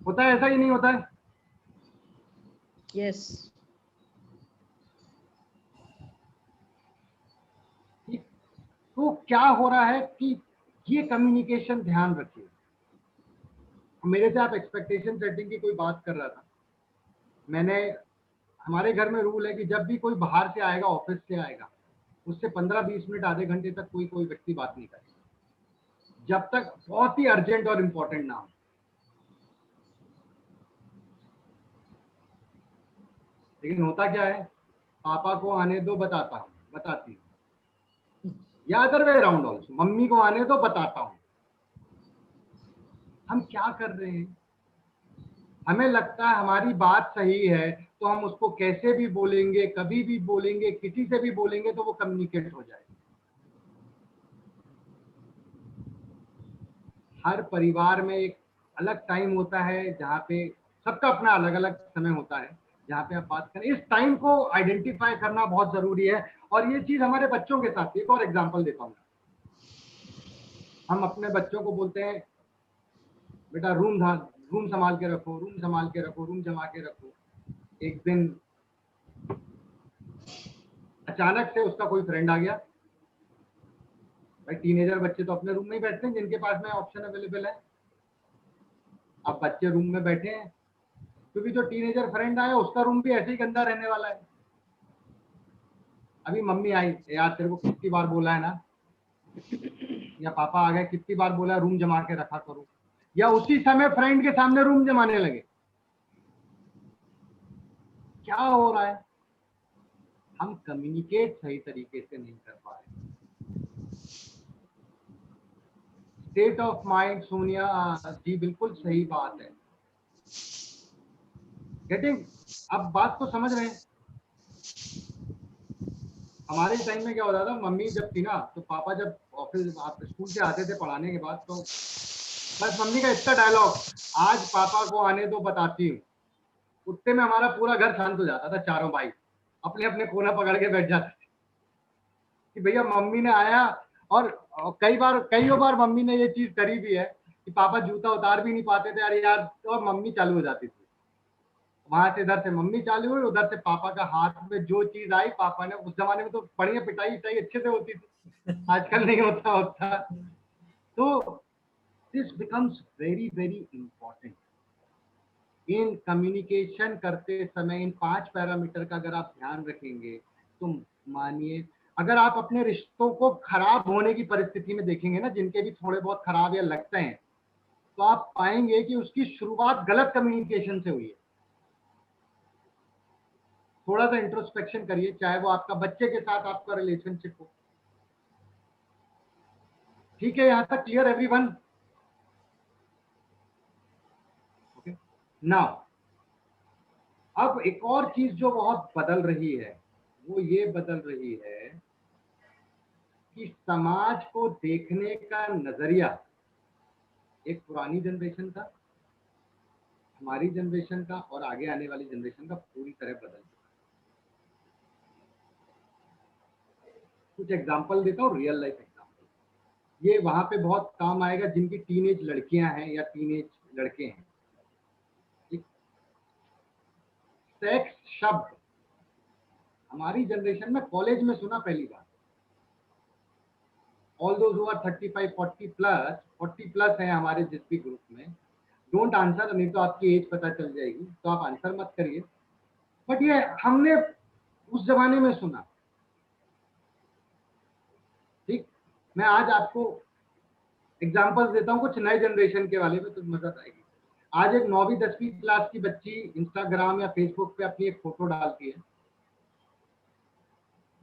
होता है ऐसा ही नहीं होता है? यस। ठीक। तो क्या हो रहा है कि ये कम्युनिकेशन ध्यान रखिए। मेरे से आप एक्सपेक्टेशन सेटिंग की कोई बात कर रहा था, मैंने, हमारे घर में रूल है कि जब भी कोई बाहर से आएगा, ऑफिस से आएगा, उससे 15-20 मिनट आधे घंटे तक कोई कोई व्यक्ति बात नहीं करेगा, जब तक बहुत ही अर्जेंट और इम्पोर्टेंट ना हो। लेकिन होता क्या है, पापा को आने दो, बताता हूँ, बताती हूँ, या other way around also, mummy को आने दो, बताता हूँ। हम क्या कर रहे हैं, हमें लगता है हमारी बात सही है तो हम उसको कैसे भी बोलेंगे, कभी भी बोलेंगे, किसी से भी बोलेंगे तो वो कम्युनिकेट हो जाएगा। हर परिवार में एक अलग टाइम होता है जहाँ पे सबका अपना अलग अलग समय होता है जहाँ पे आप बात करें। इस टाइम को आइडेंटिफाई करना बहुत जरूरी है। और ये चीज हमारे बच्चों के साथ, एक और एग्जांपल देता हूँ। हम अपने बच्चों को बोलते हैं, बेटा रूम संभाल के रखो, रूम संभाल के रखो, रूम जमा के रखो। एक दिन अचानक से उसका कोई फ्रेंड आ गया। भाई टीनेजर बच्चे तो अपने रूम में ही बैठते हैं जिनके पास में ऑप्शन अवेलेबल है। अब बच्चे रूम में बैठे हैं क्योंकि जो टीनेजर फ्रेंड आया उसका रूम भी ऐसे ही गंदा रहने वाला है। अभी मम्मी आई, यार तेरे को कितनी बार बोला है ना, या पापा आ गए, कितनी बार बोला रूम जमा के रखा करो, या उसी समय फ्रेंड के सामने रूम जमाने लगे। क्या हो रहा है, हम कम्युनिकेट सही तरीके से नहीं कर पा रहे। स्टेट ऑफ माइंड, सोनिया जी बिल्कुल सही बात है। गेटिंग, अब बात को समझ रहे हैं। हमारे टाइम में क्या होता था, मम्मी जब थी ना तो पापा जब ऑफिस आप स्कूल से आते थे पढ़ाने के बाद, तो बस मम्मी का इतना डायलॉग, आज पापा को आने दो, बताती हूँ। उतने में हमारा पूरा घर शांत हो जाता था, चारों भाई अपने अपने कोना पकड़ के बैठ जाते थे कि भैया मम्मी ने आया। और कई बार मम्मी ने ये चीज करी भी है कि पापा जूता उतार भी नहीं पाते थे, अरे यार, तो और मम्मी चालू हो जाती थी। वहां से इधर से मम्मी चालू हुई, उधर से पापा का हाथ में जो चीज आई, पापा ने, उस जमाने में तो बढ़िया पिटाई अच्छे से होती थी, आजकल नहीं होता। तो this becomes very very important. In communication करते समय इन 5 पैरामीटर का अगर आप ध्यान रखेंगे तो मानिए, अगर आप अपने रिश्तों को खराब होने की परिस्थिति में देखेंगे ना, जिनके भी थोड़े बहुत खराब या लगते हैं, तो आप पाएंगे कि उसकी शुरुआत गलत कम्युनिकेशन से हुई है। थोड़ा सा इंट्रोस्पेक्शन करिए, चाहे वो आपका बच्चे के साथ आपका रिलेशनशिप हो। ठीक है, यहां तक क्लियर एवरीवन? ओके, नाउ अब एक और चीज जो बहुत बदल रही है, वो ये बदल रही है कि समाज को देखने का नजरिया एक पुरानी जनरेशन का, हमारी जनरेशन का और आगे आने वाली जनरेशन का पूरी तरह बदल गया। कुछ एग्जांपल देता हूँ, रियल लाइफ एग्जांपल। ये वहां पे बहुत काम आएगा जिनकी टीनेज लड़कियां हैं या टीनेज लड़के हैं। सेक्स शब्द हमारी जनरेशन में कॉलेज में सुना पहली बार। All those who are 35 40 plus है हमारे जिस भी ग्रुप में, डोंट आंसर, नहीं तो आपकी एज पता चल जाएगी, तो आप आंसर मत करिए। बट ये हमने उस जमाने में सुना। ठीक, मैं आज आपको एग्जांपल्स देता हूँ कुछ नए जनरेशन के वाले में, तो मजा आएगी। आज एक 9वीं 10वीं क्लास की बच्ची इंस्टाग्राम या फेसबुक पे अपनी एक फोटो डालती है,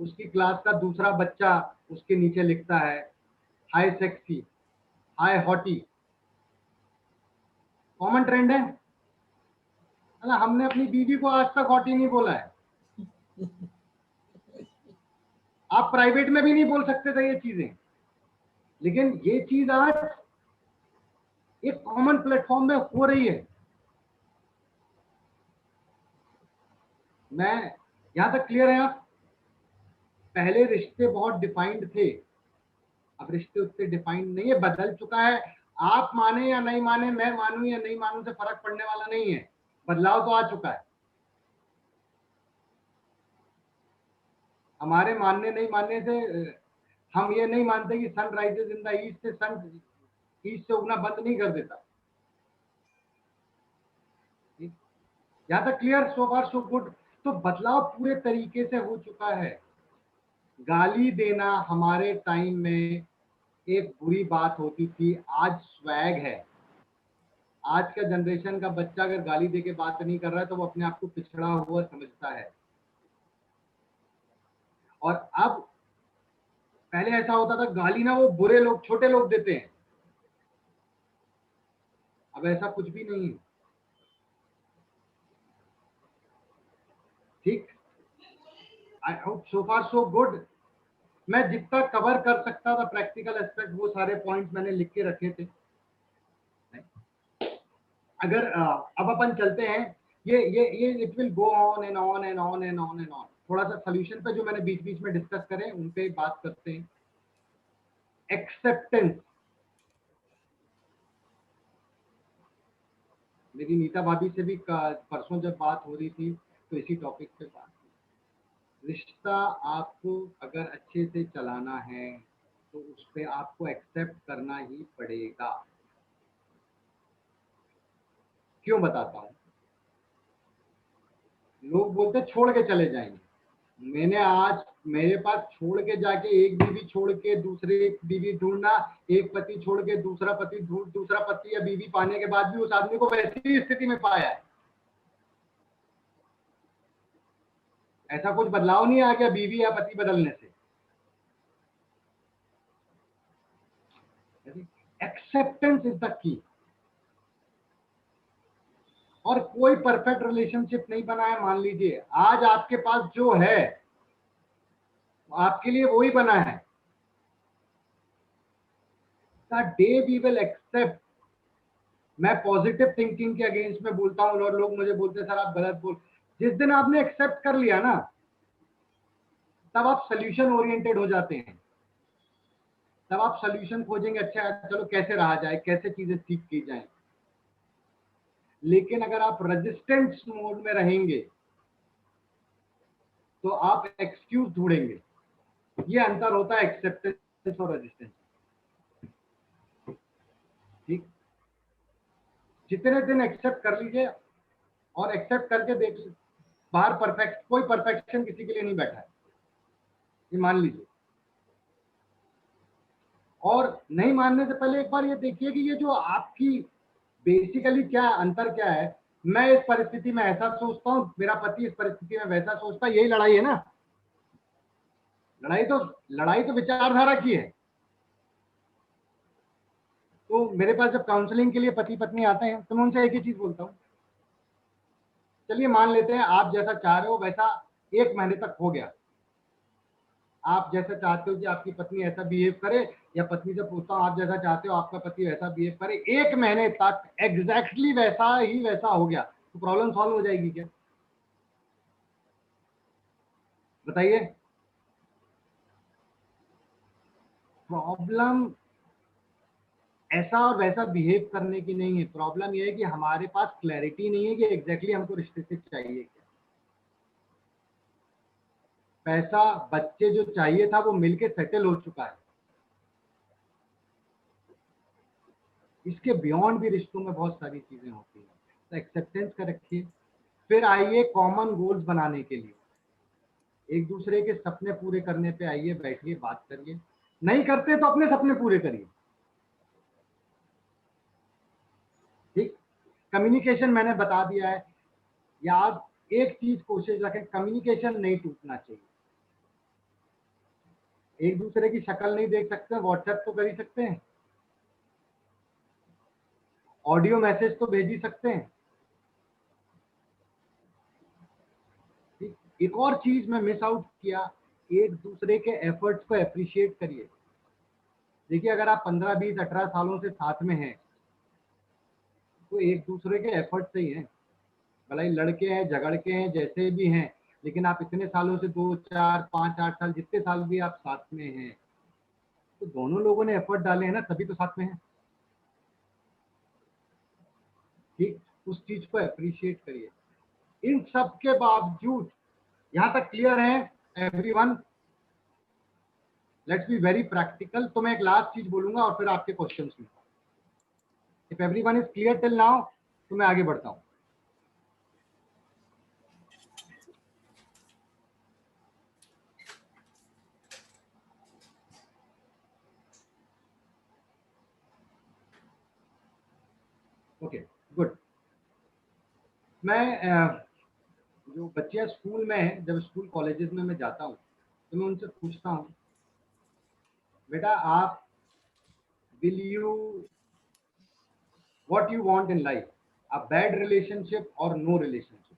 उसकी क्लास का दूसरा बच्चा उसके नीचे लिखता है, हाय सेक्सी, हाय हॉटी। कॉमन ट्रेंड है ना? हमने अपनी बीवी को आज तक हॉटी नहीं बोला है। आप प्राइवेट में भी नहीं बोल सकते थे ये चीजें, लेकिन ये चीज आज एक कॉमन प्लेटफॉर्म में हो रही है। मैं, यहां तक क्लियर है आप? पहले रिश्ते बहुत डिफाइंड थे, अब रिश्ते उतने डिफाइंड नहीं है, बदल चुका है। आप माने या नहीं माने, मैं मानूं या नहीं मानूं से फर्क पड़ने वाला नहीं है, बदलाव तो आ चुका है। हमारे मानने नहीं मानने से हम ये नहीं मानते कि sun rises in the east से सन ईस्ट से उगना बंद नहीं कर देता। यहाँ तक क्लियर, सो फार सो गुड। तो बदलाव पूरे तरीके से हो चुका है। गाली देना हमारे टाइम में एक बुरी बात होती थी, आज स्वैग है। आज का जनरेशन का बच्चा अगर गाली दे के बात नहीं कर रहा है तो वो अपने आप को पिछड़ा हुआ समझता है। और अब पहले ऐसा होता था, गाली ना वो बुरे लोग, छोटे लोग देते हैं, अब ऐसा कुछ भी नहीं है। ठीक, I hope so far so good. मैं जितना कवर कर सकता था प्रैक्टिकल एस्पेक्ट, वो सारे पॉइंट्स मैंने लिख के रखे थे। अगर अब अपन चलते हैं, ये it will go on and on and on and on and on. थोड़ा सा सोल्यूशन पे जो मैंने बीच बीच में डिस्कस करे उन पे बात करते हैं। एक्सेप्टेंस, मेरी नीता भाभी से भी परसों जब बात हो रही थी तो इसी टॉपिक पे बात हुई। रिश्ता आपको अगर अच्छे से चलाना है तो उस पे आपको एक्सेप्ट करना ही पड़ेगा। क्यों बताता हूं। लोग बोलते छोड़ के चले जाएंगे, मैंने आज मेरे पास छोड़ के जाके एक बीवी छोड़ के दूसरे बीवी ढूंढना, एक पति छोड़ के दूसरा पति ढूंढ, दूसरा पति या बीवी पाने के बाद भी उस आदमी को वैसी ही स्थिति में पाया है। ऐसा कुछ बदलाव नहीं आ गया बीवी या पति बदलने से। Acceptance is the key. और कोई परफेक्ट रिलेशनशिप नहीं बना है। मान लीजिए आज आपके पास जो है आपके लिए वही बना है। The day we will accept, मैं पॉजिटिव थिंकिंग के अगेंस्ट में बोलता हूं और लोग मुझे बोलते हैं सर आप गलत बोल। जिस दिन आपने एक्सेप्ट कर लिया ना, तब आप सोल्यूशन ओरिएंटेड हो जाते हैं। तब आप सोल्यूशन खोजेंगे, अच्छा चलो कैसे रहा जाए, कैसे चीजें ठीक की जाए। लेकिन अगर आप रेजिस्टेंस मोड में रहेंगे तो आप एक्सक्यूज ढूंढेंगे। ये अंतर होता है एक्सेप्टेंस और रेजिस्टेंस। ठीक, जितने दिन एक्सेप्ट कर लीजिए और एक्सेप्ट करके देख लीजिए, बाहर परफेक्ट, कोई परफेक्शन किसी के लिए नहीं बैठा है, ये मान लीजिए। और नहीं मानने से पहले एक बार ये देखिए कि ये जो आपकी बेसिकली क्या अंतर क्या है। मैं इस परिस्थिति में ऐसा सोचता हूं, मेरा पति इस परिस्थिति में वैसा सोचता है, यही लड़ाई है ना। लड़ाई तो विचारधारा की है। तो मेरे पास जब काउंसलिंग के लिए पति पत्नी आते हैं तो मैं उनसे एक ही चीज बोलता हूँ, चलिए मान लेते हैं आप जैसा चाह रहे हो वैसा 1 महीने तक हो गया। आप जैसा चाहते हो कि आपकी पत्नी ऐसा बिहेव करे, या पत्नी से पूछता हूँ आप जैसा चाहते हो आपका पति वैसा बिहेव करे, 1 महीने तक एग्जैक्टली वैसा ही वैसा हो गया, तो प्रॉब्लम सॉल्व हो जाएगी क्या? बताइए। प्रॉब्लम ऐसा और वैसा बिहेव करने की नहीं है, प्रॉब्लम यह है कि हमारे पास क्लैरिटी नहीं है कि एग्जैक्टली हमको रिश्ते से चाहिए क्या। पैसा, बच्चे जो चाहिए था वो मिलके सेटल हो चुका है। इसके बियॉन्ड भी रिश्तों में बहुत सारी चीजें होती हैं। तो एक्सेप्टेंस का रखिए। फिर आइए कॉमन गोल्स बनाने के लिए, एक दूसरे के सपने पूरे करने पे आइए, बैठिए बात करिए। नहीं करते तो अपने सपने पूरे करिए। ठीक, कम्युनिकेशन मैंने बता दिया है। याद एक चीज कोशिश रखें, कम्युनिकेशन नहीं टूटना चाहिए। एक दूसरे की शक्ल नहीं देख सकते, व्हाट्सएप तो कर ही सकते हैं, ऑडियो मैसेज तो भेज ही सकते हैं। ठीक? एक और चीज मैं मिस आउट किया, एक दूसरे के एफर्ट्स को अप्रिशिएट करिए। देखिए अगर आप 15, 20, 18 सालों से साथ में हैं तो एक दूसरे के एफर्ट से ही हैं, भले ही लड़के हैं, झगड़ के हैं, जैसे भी हैं, लेकिन आप इतने सालों से 2 4 5 8 साल जितने साल भी आप साथ में हैं, तो दोनों लोगों ने एफर्ट डाले हैं ना, तभी तो साथ में हैं। ठीक, उस चीज को अप्रिशिएट करिए। इन सब के बावजूद, यहां तक क्लियर है everyone? Let's be very practical. तो मैं एक लास्ट चीज बोलूंगा और फिर आपके क्वेश्चंस में। If everyone is clear till now, तो मैं आगे बढ़ता हूं। Okay, good. मैं जो बच्चे स्कूल में हैं, जब स्कूल कॉलेजेस में मैं जाता हूँ, तो मैं उनसे पूछता हूँ, बेटा आप will you what you want in life, a bad relationship और नो रिलेशनशिप?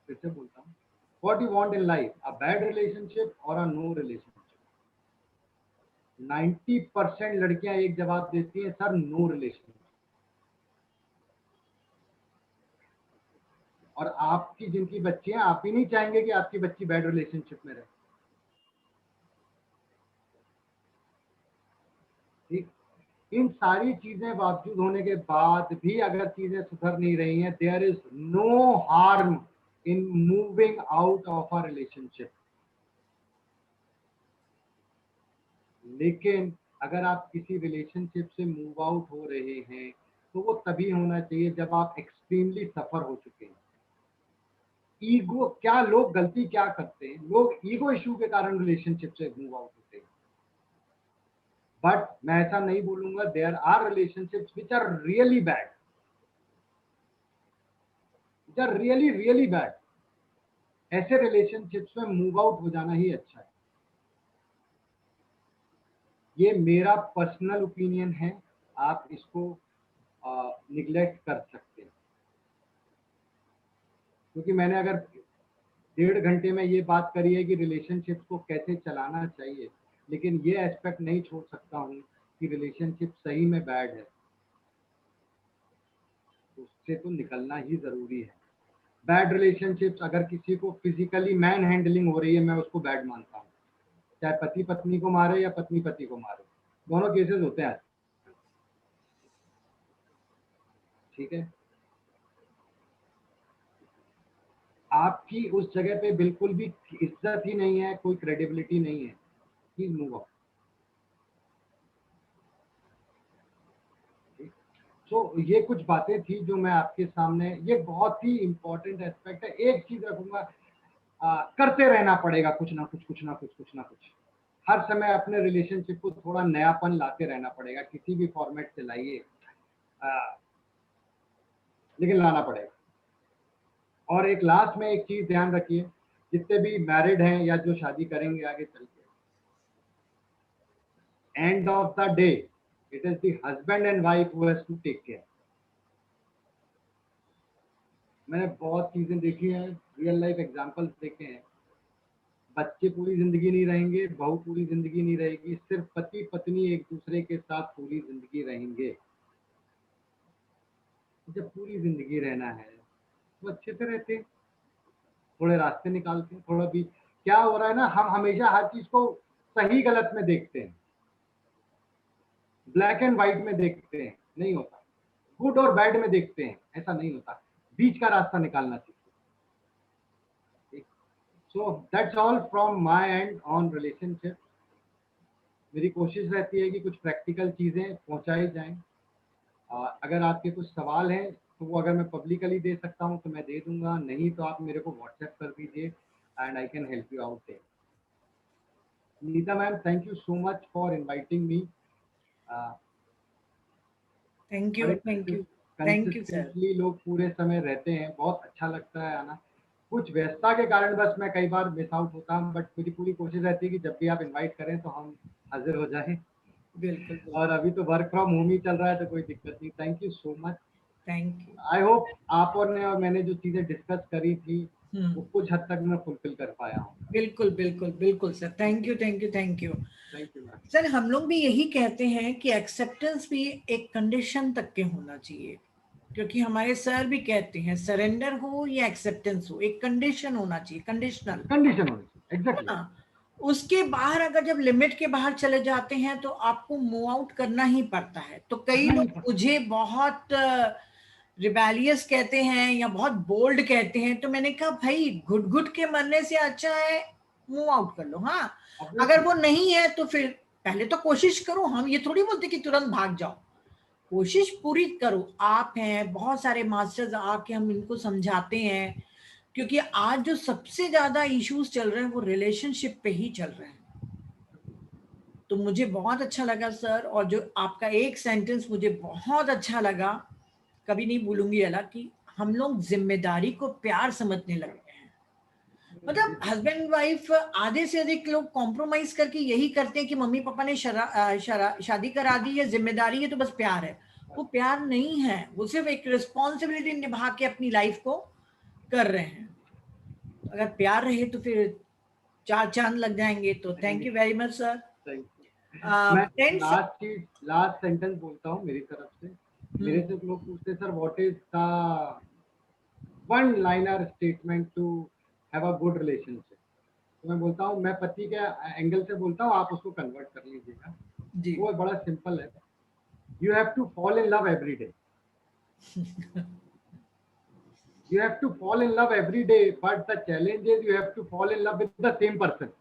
फिर से बोलता हूँ, what you want in life, a bad relationship और अ नो रिलेशनशिप? 90% लड़कियां एक जवाब देती हैं, सर नो रिलेशनशिप। और आपकी जिनकी बच्ची हैं, आप ही नहीं चाहेंगे कि आपकी बच्ची बैड रिलेशनशिप में रहे। ठीक, इन सारी चीजें बावजूद होने के बाद भी अगर चीजें सुधर नहीं रही हैं, there is no harm in moving out of a relationship. लेकिन अगर आप किसी रिलेशनशिप से मूव आउट हो रहे हैं, तो वो तभी होना चाहिए जब आप एक्सट्रीमली सफर हो चुके हैं। ईगो, क्या लोग गलती क्या करते हैं, लोग ईगो इशू के कारण रिलेशनशिप से मूव आउट होते हैं। बट मैं ऐसा नहीं बोलूंगा, there are relationships which are really bad, which are really really bad. ऐसे रिलेशनशिप्स में मूव आउट हो जाना ही अच्छा है। ये मेरा पर्सनल ओपिनियन है, आप इसको निग्लेक्ट कर सकते हैं। क्योंकि मैंने अगर 1.5 घंटे में ये बात करी है कि रिलेशनशिप को कैसे चलाना चाहिए, लेकिन ये एस्पेक्ट नहीं छोड़ सकता हूँ कि रिलेशनशिप सही में बैड है, उससे तो निकलना ही जरूरी है। बैड रिलेशनशिप्स, अगर किसी को फिजिकली मैन हैंडलिंग हो रही है, मैं उसको बैड मानता हूँ। चाहे पति पत्नी को मारे या पत्नी पति को मारे, दोनों केसेस होते हैं। ठीक है, आपकी उस जगह पे बिल्कुल भी इज्जत ही नहीं है, कोई क्रेडिबिलिटी नहीं है, प्लीज मूव ऑन। तो ये कुछ बातें थी जो मैं आपके सामने, ये बहुत ही इंपॉर्टेंट एस्पेक्ट है। एक चीज रखूंगा, करते रहना पड़ेगा कुछ ना कुछ, कुछ ना कुछ, कुछ ना कुछ। हर समय अपने रिलेशनशिप को थोड़ा नयापन लाते रहना पड़ेगा, किसी भी फॉर्मेट से लाइए, लेकिन लाना पड़ेगा। और एक लास्ट में एक चीज ध्यान रखिए, जितने भी मैरिड हैं या जो शादी करेंगे आगे चल के, end of the day it is the husband and wife who has to take care. मैंने बहुत चीजें देखी हैं, रियल लाइफ एग्जांपल्स देखे हैं। बच्चे पूरी जिंदगी नहीं रहेंगे, बहू पूरी जिंदगी नहीं रहेगी, सिर्फ पति पत्नी एक दूसरे के साथ पूरी जिंदगी रहेंगे। जब पूरी जिंदगी रहना है तो अच्छे से रहते हैं, थोड़े रास्ते निकालते हैं, थोड़ा भी। क्या हो रहा है ना, हम हमेशा हर चीज को सही गलत में देखते हैं, ब्लैक एंड व्हाइट में देखते हैं, नहीं होता। गुड और बैड में देखते हैं, ऐसा नहीं होता। बीच का रास्ता निकालना सीखिए। So that's all from my and on relationship. मेरी कोशिश रहती है कि कुछ प्रैक्टिकल चीजें पहुंचाई जाएं। अगर आपके कुछ सवाल हैं तो वो अगर मैं पब्लिकली दे सकता हूं तो मैं दे दूंगा, नहीं तो आप मेरे को व्हाट्सएप कर दीजिए and I can help you out there. Neeta ma'am, thank you so much for inviting me. Thank you, thank you, thank you sir. Consistently लोग पूरे समय रहते हैं, बहुत अच्छा लगता है आना। कुछ व्यस्तता के कारण बस मैं कई बार मिस आउट होता हूँ, बट मेरी पूरी कोशिश रहती है कि जब भी आप इनवाइट करें तो हम हाजिर हो जाएं। बिल्कुल, और अभी तो वर्क फ्रॉम होम ही चल रहा है तो कोई दिक्कत नहीं। Thank you so much. Thank you. I hope आप और मैंने जो चीजें डिस्कस करी थी वो कुछ हद तक मैं फुलफिल कर पाया हूँ। बिल्कुल बिल्कुल बिल्कुल sir, thank you, thank you, thank you. Thank you ma'am. Sir, हम लोग भी यही कहते हैं कि एक्सेप्टेंस भी एक कंडीशन तक के होना चाहिए। क्योंकि हमारे सर भी कहते हैं सरेंडर हो या एक्सेप्टेंस हो, एक कंडीशन होना चाहिए, कंडीशनल। कंडीशन होनी चाहिए, है एग्जैक्टली। ना? उसके बाहर अगर जब लिमिट के बाहर चले जाते हैं तो आपको मूव आउट करना ही पड़ता है। तो कई करना ही लोग पड़ता मुझे बहुत रिबेलियस कहते हैं या बहुत बोल्ड कहते हैं, तो मैंने कहा भाई घुट घुट के मरने से अच्छा है मूव आउट कर लो। हाँ, है। अगर Obviously, वो नहीं है तो फिर पहले तो कोशिश करो। हम ये थोड़ी बोलते कि तुरंत भाग जाओ, कोशिश पूरी करो। आप हैं, बहुत सारे मास्टर्स आके हम इनको समझाते हैं, क्योंकि आज जो सबसे ज्यादा इश्यूज चल रहे हैं वो रिलेशनशिप पे ही चल रहे हैं। तो मुझे बहुत अच्छा लगा सर, और जो आपका एक सेंटेंस मुझे बहुत अच्छा लगा, कभी नहीं भूलूंगी अला, कि हम लोग जिम्मेदारी को प्यार समझने लगे हैं। मतलब हस्बैंड वाइफ आधे से अधिक लोग कॉम्प्रोमाइज करके यही करते हैं कि मम्मी पापा ने शादी करा दी है, जिम्मेदारी है तो बस प्यार है। वो प्यार नहीं है, वो सिर्फ एक रिस्पॉन्सिबिलिटी निभा के अपनी लाइफ को कर रहे हैं। अगर प्यार रहे तो फिर चार चांद लग जाएंगे। तो thank you very much sir. thank you। मैं फ्रेंड्स, लास्ट सेंटेंस बोलता हूँ मेरी तरफ से। मेरे से लोग पूछते sir what is the one liner statement to have a good relationship, तो मैं बोलता हूँ, मैं पति के एंगल से बोलता हूँ, आप उसको कन्वर्ट कर लीजिएगा। जी वो बड़ा सिंपल है, you have to fall in love every day. You have to fall in love every day, but the challenge is you have to fall in love with the same person.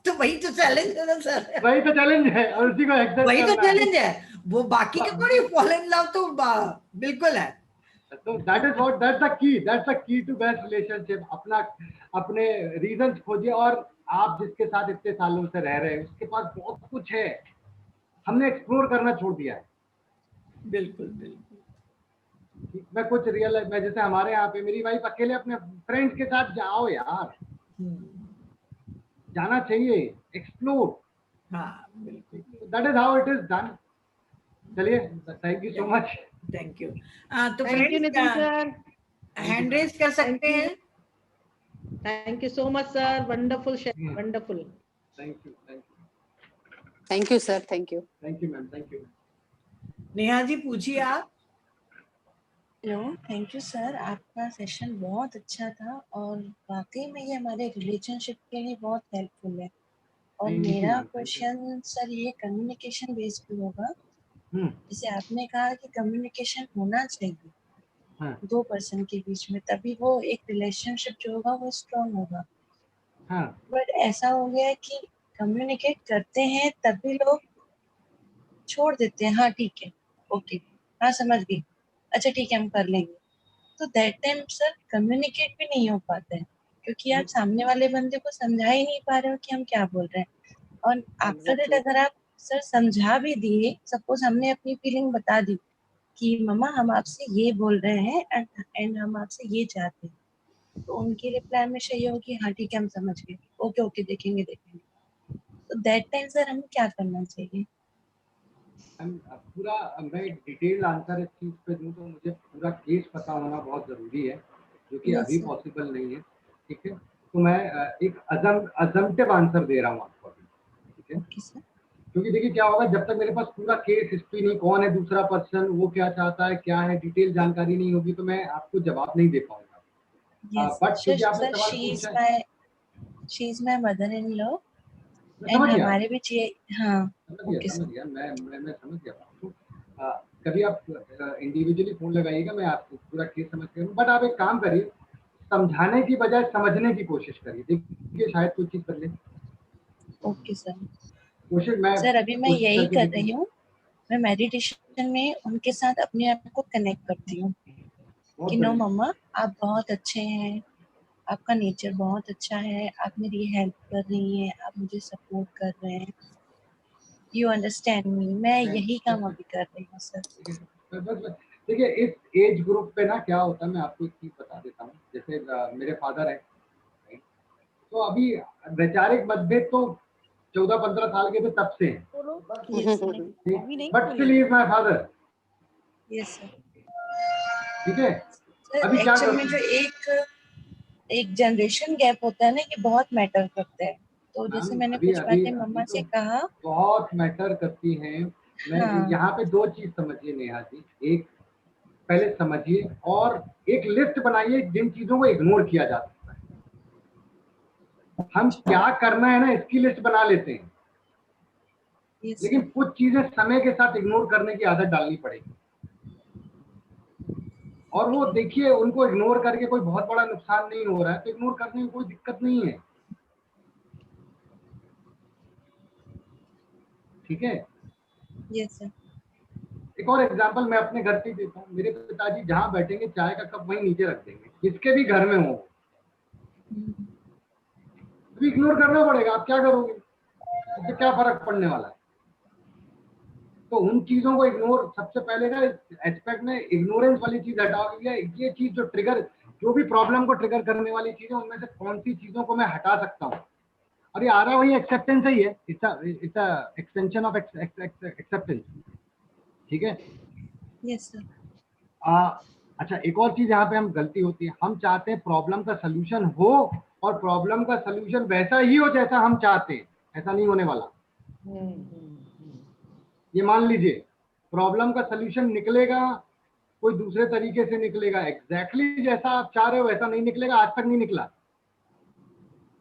तो वही तो challenge है ना sir, वही तो challenge है और उसी को एक्सेप्ट वही तो करना है। चैलेंज है। वो बाकी के थोड़ी फॉल इन लव तो बिल्कुल है। तो that's the key to best relationship। अपना अपने रीजंस खोजिए, और आप जिसके साथ इतने सालों से रह रहे हैं उसके पास बहुत कुछ है, हमने एक्सप्लोर करना छोड़ दिया है। बिल्कुल बिल्कुल। मैं कुछ रियल लाइफ में, जैसे हमारे यहाँ पे मेरी वाइफ अकेले अपने फ्रेंड्स के साथ जाओ यार, जाना चाहिए, एक्सप्लोर। हाँ बिल्कुल। That is how it is done. चलिए, thank you so much. Thank you. तो thank you Nitin friends sir, hand raise कर थैंक सकते यू, हैं। Thank you so much sir, wonderful share, wonderful. Thank you, thank you, thank you sir, thank you. Thank you ma'am, thank you. Neha ji पूछिए आप। Hello, thank you sir, आपका session बहुत अच्छा था और वाकई में ये हमारे रिलेशनशिप के लिए बहुत हेल्पफुल है। और थैंक यू मेरा ma'am, thank you. Question sir ये कम्युनिकेशन बेस्ड पे होगा। जैसे आपने कहा कि कम्युनिकेशन होना चाहिए हाँ, दो पर्सन के बीच में, तभी वो एक रिलेशनशिप जो होगा वो स्ट्रॉन्ग होगा। हाँ, बट ऐसा हो गया है कि कम्युनिकेट करते हैं तभी लोग छोड़ देते हैं, हाँ ठीक है, ओके, हाँ समझ गई, अच्छा ठीक है हम कर लेंगे। तो दैट टाइम सर कम्युनिकेट भी नहीं हो पाता है, क्योंकि आप सामने वाले बंदे को समझा ही नहीं पा रहे हो कि हम क्या बोल रहे हैं। और आफ्टर दैट Exactly. अगर आप सर समझा भी दिए, सपोज हमने अपनी फीलिंग बता दी कि मम्मा हम आपसे ये बोल रहे हैं एंड हम आपसे ये चाहते हैं, तो उनकी रिप्लाई में चाहिए हो कि हाँ ठीक है हम समझ गए, ओके ओके देखेंगे देखेंगे। तो दैट टाइम सर हमें क्या करना चाहिए? पूरा मैं एक डिटेल आंसर इस चीज पे दूं तो मुझे पूरा केस पता होना बहुत जरूरी है, जो कि यस अभी सर। पॉसिबल नहीं है। ठीक है, तो मैं एक अजम्पटिव आंसर दे रहा हूँ आपको अभी। ठीक है, ओके सर। क्योंकि देखिए क्या होगा, जब तक मेरे पास पूरा केस हिस्ट्री नहीं, कौन है दूसरा पर्सन, वो क्या चाहता है, क्या है, डिटेल जानकारी नहीं होगी, तो मैं आपको जवाब नहीं दे पाऊंगा। यस बट सर, क्योंकि आपने सर सवाल पूछा है, she is my mother in law मैं एंड समझ गया, हमारे बीच ये, हाँ ओके समझ सर। गया, मैं समझ गया बात को। कभी आप इंडिविजुअली फोन लगाइएगा, मैं आपको पूरा केस समझ के, बट आप एक काम करिए, समझाने की बजाय समझने की कोशिश करिए, देखिए शायद कोई चीज कर ले। Okay sir. कोशिश मैं सर अभी मैं कोशिश यही करके कर देखिए। रही हूँ, मैं मेडिटेशन में उनके साथ अपने आप को कनेक्ट करती हूँ बहुत कि नो बढ़िया। मम्मा आप बहुत अच्छे हैं, आपका नेचर बहुत अच्छा है, आप मेरी हेल्प कर रही हैं, आप मुझे सपोर्ट कर रहे हैं, यू अंडरस्टैंड मी। मैं यही काम अभी कर रही हूँ सर। बस देखिए, इस एज ग्रुप पे ना क्या होता है, मैं आपको एक चीज बता देता हूँ। जैसे मेरे फादर है, तो अभी वैचारिक मतभेद तो 14-15 साल के थे तब से हैं, yes sir. But still he is my father. Yes sir. ठीक है, सर अभी क्या एक्चुअल में कर, जो एक जनरेशन गैप होता है ना, ये बहुत मैटर करता है। तो जैसे मैम मैंने अभी कुछ अभी बातें अभी मम्मा तो से कहा। बहुत मैटर करती हैं। मैं हाँ यहाँ पे दो चीज समझिए नेहा जी। एक, पहले समझिए और एक लिस्ट बनाइए जिन चीजों को इग्नोर किया जा सकता है। हम क्या करना है ना इसकी लिस्ट बना लेते हैं, Yes, लेकिन sir. कुछ चीजें समय के साथ इग्नोर करने की आदत डालनी पड़ेगी। और वो देखिए, उनको इग्नोर करके कोई बहुत बड़ा नुकसान नहीं हो रहा है तो इग्नोर करने में कोई दिक्कत नहीं है। ठीक है। Yes, sir. एक और एग्जांपल मैं अपने घर से देता हूँ। मेरे पिताजी जहाँ बैठेंगे चाय का कप वहीं नीचे रख देंगे, जिसके भी घर में हो, तो इग्नोर करना पड़ेगा। आप क्या करोगे, इससे क्या फर्क पड़ने वाला है? तो उन चीजों को इग्नोर, सबसे पहले ना एस्पेक्ट में इग्नोरेंस वाली चीज हटाओगे। ये चीज जो ट्रिगर, जो भी प्रॉब्लम को ट्रिगर करने वाली चीजें, उनमें से कौन सी चीजों को मैं हटा सकता हूँ। और ये आ रहा वही एक्सेप्टेंस ही है। It's a extension of acceptance. ठीक है। Yes, sir. अच्छा, एक और चीज यहाँ पे हम गलती होती है, हम चाहते हैं प्रॉब्लम का सलूशन हो और प्रॉब्लम का सलूशन वैसा ही हो जैसा हम चाहते हैं। ऐसा नहीं होने वाला। ये मान लीजिए, प्रॉब्लम का सलूशन निकलेगा कोई दूसरे तरीके से निकलेगा, एग्जैक्टली जैसा आप चाह रहे हो वैसा नहीं निकलेगा। आज तक नहीं निकला।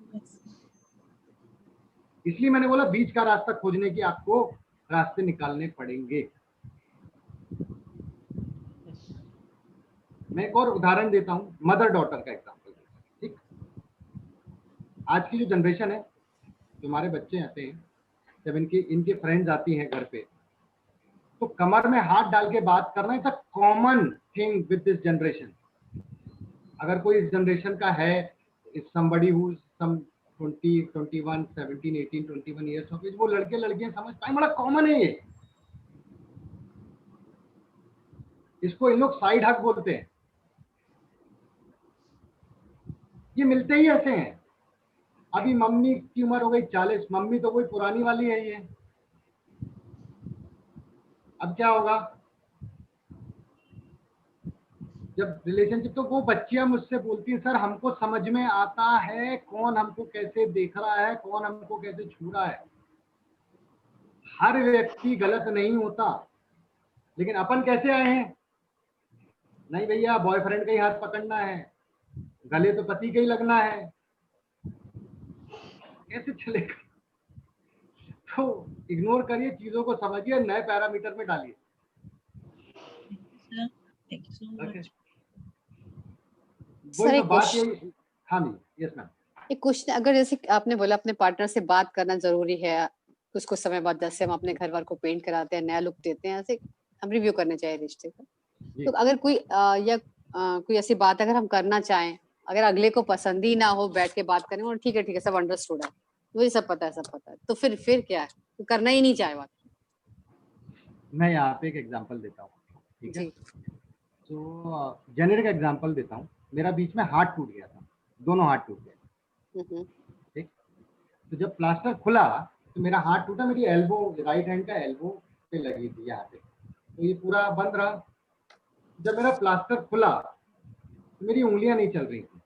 Yes. इसलिए मैंने बोला बीच का रास्ता खोजने की आपको रास्ते निकालने पड़ेंगे। मैं एक और उदाहरण देता हूँ, मदर डॉटर का एग्जांपल। ठीक, आज की जो जनरेशन है, जो हमारे बच्चे आते हैं, जब इनके फ्रेंड्स आती हैं घर पे, तो कमर में हाथ डाल के बात करना is a common thing with this generation. अगर कोई इस जनरेशन का है, is somebody who some 20, 21, 17, 18, 21 years of age, वो लड़के लड़कियां समझ पाए, बड़ा कॉमन है ये। इसको इन लोग साइड हक बोलते हैं। ये मिलते ही ऐसे हैं। अभी मम्मी की उम्र हो गई 40, मम्मी तो कोई पुरानी वाली है ये। अब क्या होगा, जब रिलेशनशिप, तो वो बच्चियां मुझसे बोलती है, सर हमको समझ में आता है कौन हमको कैसे देख रहा है, कौन हमको कैसे छू रहा है। हर व्यक्ति गलत नहीं होता, लेकिन अपन कैसे आए हैं, नहीं भैया बॉयफ्रेंड का ही हाथ पकड़ना है, गले तो पति का ही लगना है, कैसे चलेगा? तो इग्नोर करिए, चीजों को समझिए, नए पैरामीटर में डालिए। Sir, thank you so much. Sir, एक बात ये, हाँ नहीं, यस मैम। एक क्वेश्चन, अगर जैसे आपने बोला अपने पार्टनर से बात करना जरूरी है, कुछ कुछ समय बाद, जैसे हम अपने घर वार को पेंट कराते हैं, नया लुक देते हैं, ऐसे हम रिव्यू करने चाहिए रिश्ते का। तो अगर कोई कोई ऐसी बात अगर हम करना चाहें, अगर अगले को पसंद ही ना हो, बैठ के बात करें और ठीक है सब अंडरस्टूड है, मुझे सब पता है, तो फिर क्या है, तो करना ही नहीं चाहे बात। मैं यहाँ पे एक एग्जांपल देता हूँ, ठीक है। जी। तो जेनेरिक एग्जांपल देता हूँ। मेरा बीच में हाथ टूट गया था, दोनों हाथ टूट गए। ठीक, तो जब प्लास्टर खुला तो मेरा हाथ टूटा, मेरी एल्बो, राइट हैंड का एल्बो पे लगी थी यहाँ पे, तो ये पूरा बंद रहा। जब मेरा प्लास्टर खुला तो मेरी उंगलियां नहीं चल रही थी,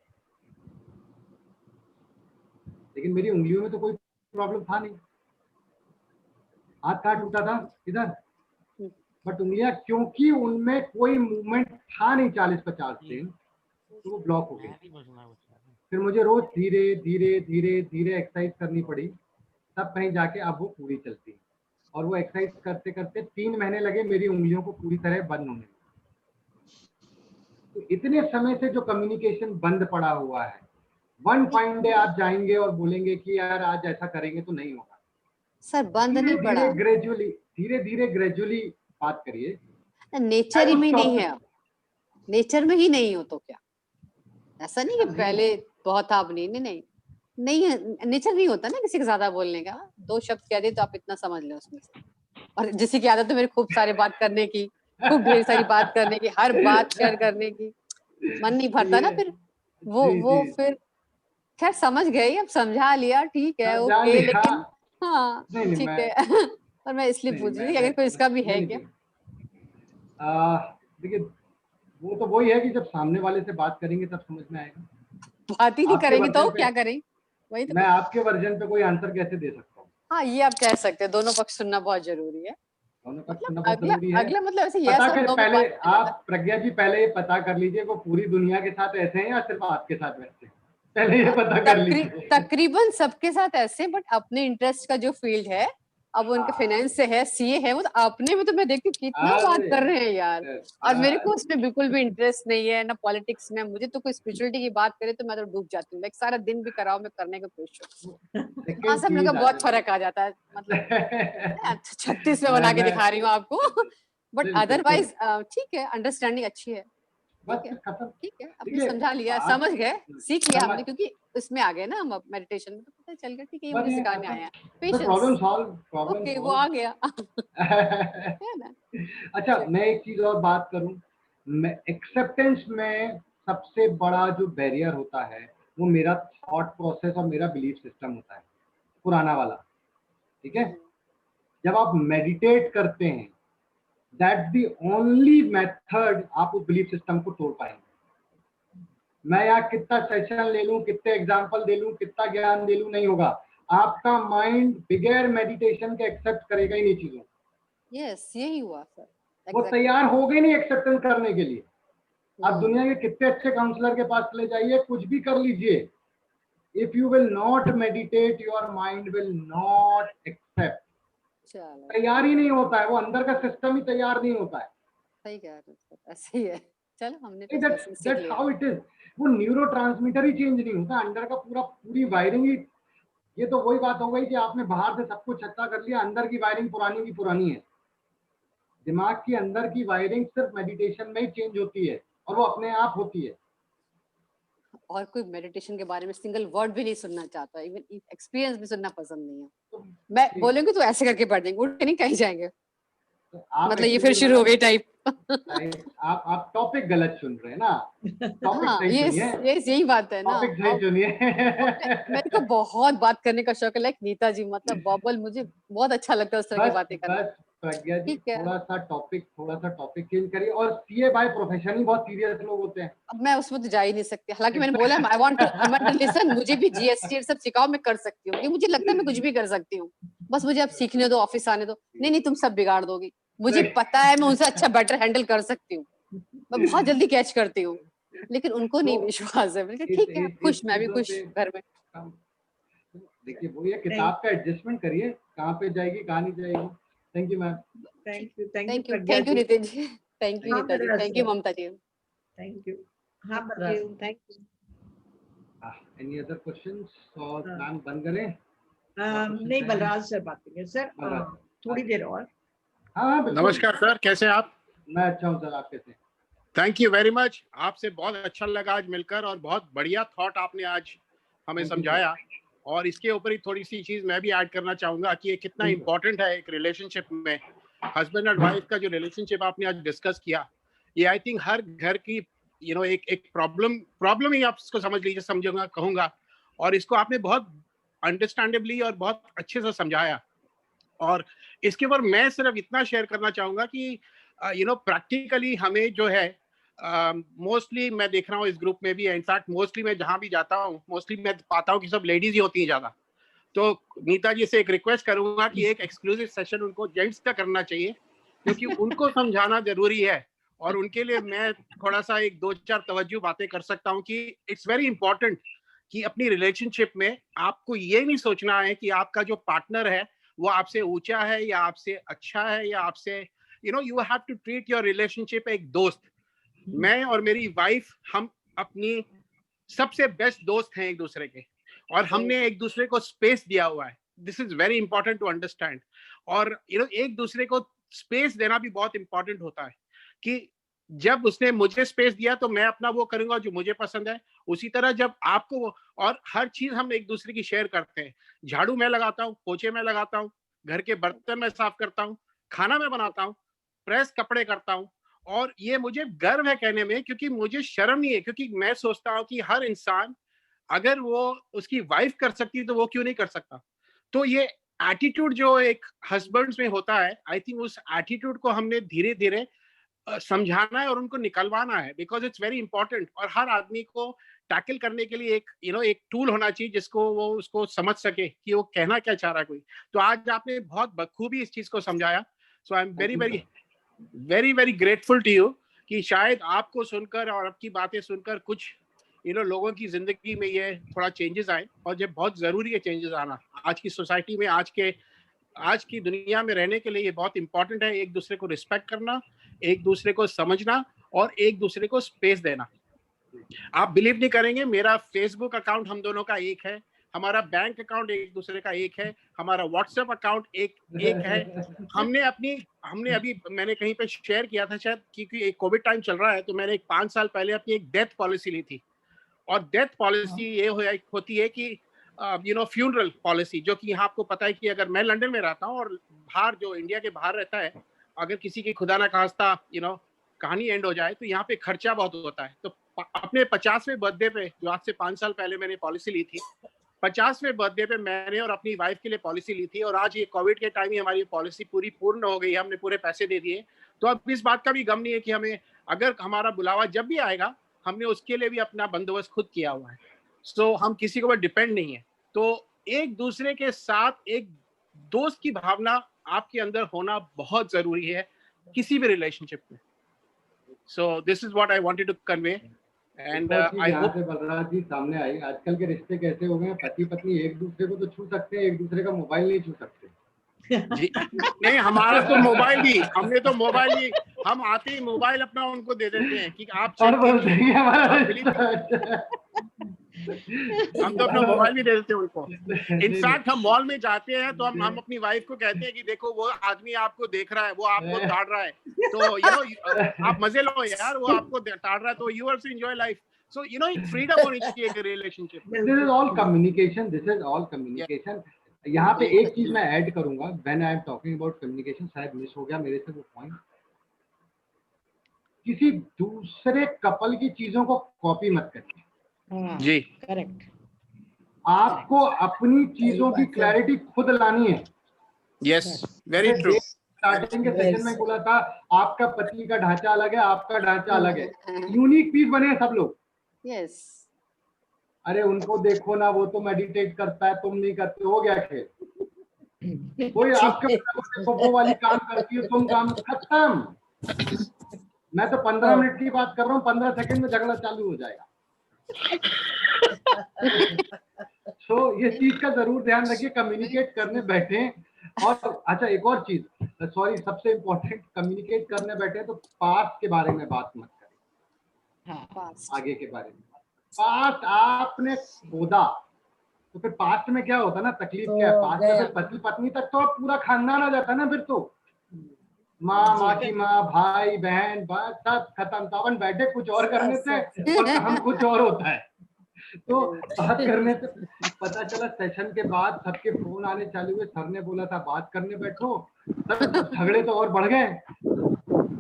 लेकिन मेरी उंगलियों में तो कोई प्रॉब्लम था नहीं। हाथ कहाँ टूटा था, इधर, बट उंगलियां, क्योंकि उनमें कोई मूवमेंट था नहीं 40-50 दिन, तो वो ब्लॉक हो गई। फिर मुझे रोज धीरे धीरे धीरे धीरे एक्सरसाइज करनी पड़ी, तब कहीं जाके अब वो पूरी चलती है। और वो एक्सरसाइज करते करते 3 महीने लगे मेरी उंगलियों को पूरी तरह बंद होने में। तो इतने समय से जो कम्युनिकेशन बंद पड़ा हुआ है, वन फाइन डे आप जाएंगे और बोलेंगे कि यार आज ऐसा करेंगे, तो नहीं होगा। सर बंद नहीं पड़ा, धीरे धीरे ग्रेजुअली बात करिए। नेचर ही में नहीं है, नेचर में ही नहीं हो तो क्या, ऐसा नहीं कि पहले बहुत था अब नहीं है, नेचर नहीं होता ना किसी का ज्यादा बोलने का। 2 शब्द कह दे तो आप इतना समझ लो उसमें से। और जिसी की आदत है मेरी खूब सारे बात करने की, खूब ढेर सारी बात करने की, हर बात शेयर करने की, मन नहीं भरता ना फिर वो फिर खैर समझ गई, अब समझा लिया, ठीक है, ओके, लेकिन हाँ ठीक है। और मैं इसलिए पूछ रही थी अगर कोई इसका भी है क्या। देखिए, वो तो वही है कि जब सामने वाले से बात करेंगे तब समझ में आएगा। बात ही नहीं करेंगे तो क्या करें, वही तो। मैं आपके वर्जन पे कोई आंसर कैसे दे सकता हूँ? हाँ, ये आप कह सकते हैं, दोनों पक्ष सुनना बहुत जरूरी है। दोनों पक्ष मतलब सुनना बहुत अगला जरूरी है। अगला मतलब ऐसे पता यस और कर नो में पहले बात करना आप, प्रज्ञा जी पहले ये पता कर लीजिए वो पूरी दुनिया के साथ ऐसे हैं या सिर्फ आपके साथ वैसे हैं, पहले ये पता कर लीजिए। तकरीबन सबके साथ ऐसे, बट अपने इंटरेस्ट का जो फील्ड है, अब उनके हाँ, फाइनेंस से है, सीए है, वो तो अपने में तो मैं देखती हूँ कितना बात अरे कर रहे हैं यार। और मेरे को अरे, उसमें बिल्कुल भी इंटरेस्ट नहीं है, ना पॉलिटिक्स में। मुझे तो कोई स्पिरिचुअलिटी की बात करे तो मैं तो डूब जाती हूँ, लाइक सारा दिन भी कराओ मैं करने का कोशिश। वहां सेकंड से हम लोग का चीज बहुत फर्क आ जाता है, मतलब मैं 36 में बना के मैं दिखा रही हूँ आपको। बट बिल्कुल अदरवाइज ठीक है, अंडरस्टैंडिंग अच्छी है, बस ठीक है। खत्म। ठीक है, अपने देखिए समझा लिया, आज समझ गए, सीख लिया समझ हमने, क्योंकि उसमें आ गए ना हम मेडिटेशन में, तो पता चल गया ठीक है, ये बस मुझे ये सिखाने खत्म, आया है। तो problem patience, solve, problem okay वो सॉल्व। आ गया। है ना। अच्छा चल, मैं एक चीज और बात करूं, मैं एक्सेप्टेंस में सबसे बड़ा जो बैरियर होता है वो मेरा थॉट प्रोसेस और मेरा बिलीफ सिस्टम होता है, पुराना वाला। ठीक है, जब आप मेडिटेट करते हैं दैट्स द ओनली मेथड आप उस बिलीफ सिस्टम को तोड़ पाएंगे। मैं यहाँ कितना सेशन ले लूं, कितने एग्जाम्पल दे लूं, कितना ज्ञान दे लूं, नहीं होगा। आपका माइंड बिगैर मेडिटेशन के एक्सेप्ट करेगा ही नहीं चीजों, यस यही हुआ सर, वो एग्जैक्टली। तैयार हो गए नहीं एक्सेप्टेंस करने के लिए। आप दुनिया के कितने अच्छे काउंसलर के पास चले जाइए, कुछ भी कर लीजिए, if you will not meditate your mind will not accept. चलो तैयार ही नहीं होता है, वो अंदर का सिस्टम ही तैयार नहीं होता है। सही कह रहे हो सर, ऐसे ही है। चलो हमने तो दैट्स लेसन सीख दैट्स लिया। How it is. वो न्यूरोट्रांसमीटर ही चेंज नहीं होता, अंदर का पूरी वायरिंग ही। ये तो वही बात हो गई कि आपने बाहर से सब कुछ अच्छा कर लिया, अंदर की वायरिंग पुरानी की पुरानी है। दिमाग की अंदर की वायरिंग सिर्फ मेडिटेशन में ही चेंज होती है और वो अपने आप होती है। और कोई मेडिटेशन के बारे में सिंगल वर्ड भी नहीं सुनना चाहता, इवन एक्सपीरियंस भी सुनना पसंद नहीं है। तो मैं बोलूंगी तो ऐसे करके पढ़ देंगे, उठ के नहीं कहीं जाएंगे, आप मतलब ये फिर एक्चुअली शुरू हो गई टाइप। आप टॉपिक गलत चुन रहे हैं ना, टॉपिक हाँ सही ये चुनिए, यही बात है ना। टॉपिक सही अब चुनिए। मेरे को बहुत बात करने का शौक है, लाइक नीता जी, मतलब बबल, मुझे बहुत अच्छा लगता है उस तरह की बस बातें करना। बस प्रज्ञा जी ठीक है, थोड़ा सा टॉपिक चेंज करिए। और सीए बाय प्रोफेशन ही बहुत सीरियस लोग होते हैं। अब मैं उसमें तो जा ही नहीं सकती, हालांकि मैंने बोला आई वांट टू लिसन, मुझे भी जीएसटी सब सिखाओ, मैं कर सकती हूँ, क्योंकि मुझे लगता है मैं कुछ भी कर सकती हूँ, बस मुझे अब सीखने दो, ऑफिस आने दो। नहीं नहीं, तुम सब बिगाड़ दोगी, मुझे पता है मैं उनसे अच्छा बेटर हैंडल कर सकती हूँ, मैं बहुत जल्दी कैच करती हूँ, लेकिन उनको नहीं तो विश्वास है। मैंने कहा इस ठीक है, इस इस खुश, मैं भी चीजों खुश पे घर में। काम, देखिए वो ये किताब का एडजस्टमेंट करिए, कहाँ पे जाएगी कहाँ नहीं जाएगी। Thank you ma'am. Thank you Pragya thank you ji. Nitin ji, thank you हाँ Neeta ji, Balraj thank you sir, Mamta ji. Thank you. हाँ thank Balraj you, thank you. Any other questions और हाँ। मैम बंद करें? और questions नहीं हैं? बलराज सर बात करेंगे सर, बलराज थोड़ी देर और। हाँ बिल्कुल। नमस्कार सर, कैसे हैं आप? मैं अच्छा हूँ सर, आप कैसे हैं? थैंक यू वेरी मच, आपसे बहुत अच्छा लगा आज मिलकर, और बहुत बढ़िया थॉट आपने आज हमें Thank you, समझाया। और इसके ऊपर ही थोड़ी सी चीज मैं भी ऐड करना चाहूंगा कि ये कितना बिल्कुल। इम्पोर्टेंट है एक रिलेशनशिप में। हस्बैंड एंड वाइफ का जो रिलेशनशिप आपने आज डिस्कस किया, ये आई थिंक हर घर की एक प्रॉब्लम ही आप इसको समझ लीजिए, समझूंगा कहूंगा। और इसको आपने बहुत अंडरस्टैंडेबली और बहुत अच्छे से समझाया। और इसके ऊपर मैं सिर्फ इतना शेयर करना चाहूंगा कि प्रैक्टिकली हमें जो है मोस्टली मैं देख रहा हूँ इस ग्रुप में भी, इनफैक्ट मोस्टली मैं जहां भी जाता हूँ मोस्टली मैं पाता हूँ कि सब लेडीज ही होती हैं ज्यादा। तो नीता जी से एक रिक्वेस्ट करूंगा कि एक एक्सक्लूसिव सेशन उनको जेंट्स का करना चाहिए, क्योंकि उनको समझाना जरूरी है। और उनके लिए मैं थोड़ा सा एक दो चार तवज्जो बातें कर सकता हूँ कि इट्स वेरी इंपॉर्टेंट कि अपनी रिलेशनशिप में आपको ये नहीं सोचना है कि आपका जो पार्टनर है वो आपसे ऊंचा है या आपसे अच्छा है या आपसे you have to treat your relationship एक दोस्त। मैं और मेरी वाइफ हम अपनी सबसे बेस्ट दोस्त हैं एक दूसरे के, और हमने एक दूसरे को स्पेस दिया हुआ है। This is very important to understand. और एक दूसरे को स्पेस देना भी बहुत इंपॉर्टेंट होता है कि जब उसने मुझे स्पेस दिया तो मैं अपना वो करूंगा जो मुझे पसंद है, उसी तरह जब आपको। और हर चीज हम एक दूसरे की शेयर करते हैं। झाड़ू मैं लगाता हूँ, पोछे मैं लगाता हूँ, घर के बर्तन मैं साफ करता हूँ, खाना मैं बनाता हूँ, प्रेस कपड़े करता हूँ। और ये मुझे गर्व है कहने में, क्योंकि मुझे शर्म नहीं है, क्योंकि मैं सोचता हूँ कि हर इंसान अगर वो उसकी वाइफ कर सकती है तो वो क्यों नहीं कर सकता। तो ये एटीट्यूड जो एक हस्बैंड्स में होता है, आई थिंक उस एटीट्यूड को हमने धीरे धीरे समझाना है और उनको निकलवाना है, बिकॉज इट्स वेरी इंपॉर्टेंट। और हर आदमी को टैकल करने के लिए एक एक टूल होना चाहिए जिसको वो उसको समझ सके कि वो कहना क्या चाह रहा है कोई। तो आज आपने बहुत बखूबी इस चीज को समझाया। So I am very very grateful to you कि शायद आपको सुनकर और आपकी बातें सुनकर कुछ लोगों की जिंदगी में ये थोड़ा चेंजेस आए, और ये बहुत जरूरी है चेंजेस आना आज की सोसाइटी में, आज की दुनिया में रहने के लिए ये बहुत इंपॉर्टेंट है। एक दूसरे को रिस्पेक्ट करना, एक दूसरे को समझना और एक दूसरे को स्पेस देना। आप बिलीव नहीं करेंगे, मेरा फेसबुक अकाउंट हम दोनों का एक है, हमारा बैंक अकाउंट एक दूसरे का एक है, हमारा व्हाट्सएप अकाउंट एक है। हमने अभी मैंने कहीं पे शेयर किया था शायद, क्योंकि एक कोविड टाइम चल रहा है, तो मैंने 5 साल पहले अपनी एक डेथ पॉलिसी ली थी। और डेथ पॉलिसी ये होती है कि फ्यूनरल पॉलिसी, जो कि यहाँ आपको पता है कि अगर मैं लंदन में रहता हूँ और बाहर जो इंडिया के बाहर रहता है, अगर किसी की खुदा ना खास्ता कहानी एंड हो जाए तो यहाँ पे खर्चा बहुत होता है। तो अपने 50वें बर्थडे पे, जो आज से 5 साल पहले मैंने पॉलिसी ली थी, 50वें बर्थडे पे मैंने और अपनी वाइफ के लिए पॉलिसी ली थी, और आज ये कोविड के टाइम ही हमारी पॉलिसी पूर्ण हो गई है, हमने पूरे पैसे दे दिए। तो अब इस बात का भी गम नहीं है कि हमें, अगर हमारा बुलावा जब भी आएगा, हमने उसके लिए भी अपना बंदोबस्त खुद किया हुआ है। सो हम किसी के ऊपर डिपेंड नहीं है। तो एक दूसरे के साथ एक दोस्त की भावना आपके अंदर होना बहुत जरूरी है किसी भी रिलेशनशिप में। So this is what I wanted to convey, and I hope. Balraj ji सामने आई, आजकल के रिश्ते कैसे हो गए हैं, पति पत्नी एक दूसरे को तो छू सकते हैं, एक दूसरे का मोबाइल नहीं छू सकते। जी नहीं, हमारा तो मोबाइल भी, हमने तो मोबाइल ही, हम आते ही मोबाइल अपना उनको दे देते हैं कि आप हम तो अपना मोबाइल भी दे देते हैं उनको। इनफैक्ट हम मॉल में जाते हैं तो हम अपनी वाइफ को कहते हैं कि देखो वो आदमी आपको देख रहा है, वो आपको ताड़ रहा है, तो आप मजे लो यार, वो आपको ताड़ रहा है, तो you also enjoy life. So एक फ्रीडम होनी चाहिए एक रिलेशनशिप में। This is all communication. This is all communication. यहाँ पे एक चीज मैं ऐड करूंगा, when I am talking about communication, शायद मिस हो गया मेरे से वो पॉइंट। किसी दूसरे कपल की चीजों को कॉपी मत करिए। जी करेक्ट। आपको अपनी चीजों की क्लैरिटी खुद लानी है। Yes, very true. स्टार्टिंग के सेशन में बोला था, आपका पति का ढांचा अलग है, आपका ढांचा अलग है, यूनिक पीस बने सब लोग। यस। अरे उनको देखो ना, वो तो मेडिटेट करता है, तुम नहीं करते, हो गया खेल। कोई आपके वो वाली काम करती है, तुम काम खत्म। मैं तो 15 मिनट की बात कर रहा हूँ, 15 सेकंड में झगड़ा चालू हो जाएगा। तो ये चीज का जरूर ध्यान रखिए, कम्युनिकेट करने बैठे। और अच्छा एक और चीज, सॉरी, सबसे इम्पोर्टेंट, कम्युनिकेट करने बैठे तो पास्ट के बारे में बात मत करें। आगे के बारे में, पास्ट आपने खोदा तो फिर पास्ट में क्या होता है ना, तकलीफ क्या है, पास्ट में पति पत्नी तक तो पूरा खानदान आ जाता है ना, फिर तो माँ की माँ, भाई बहन, बस सब खत्म। तो अपन बैठे कुछ और करने से और काम कुछ और होता है। तो बात करने से पता चला सेशन के बाद सबके फोन आने चालू हुए, सर ने बोला था बात करने बैठो, सर झगड़े तो और बढ़ गए।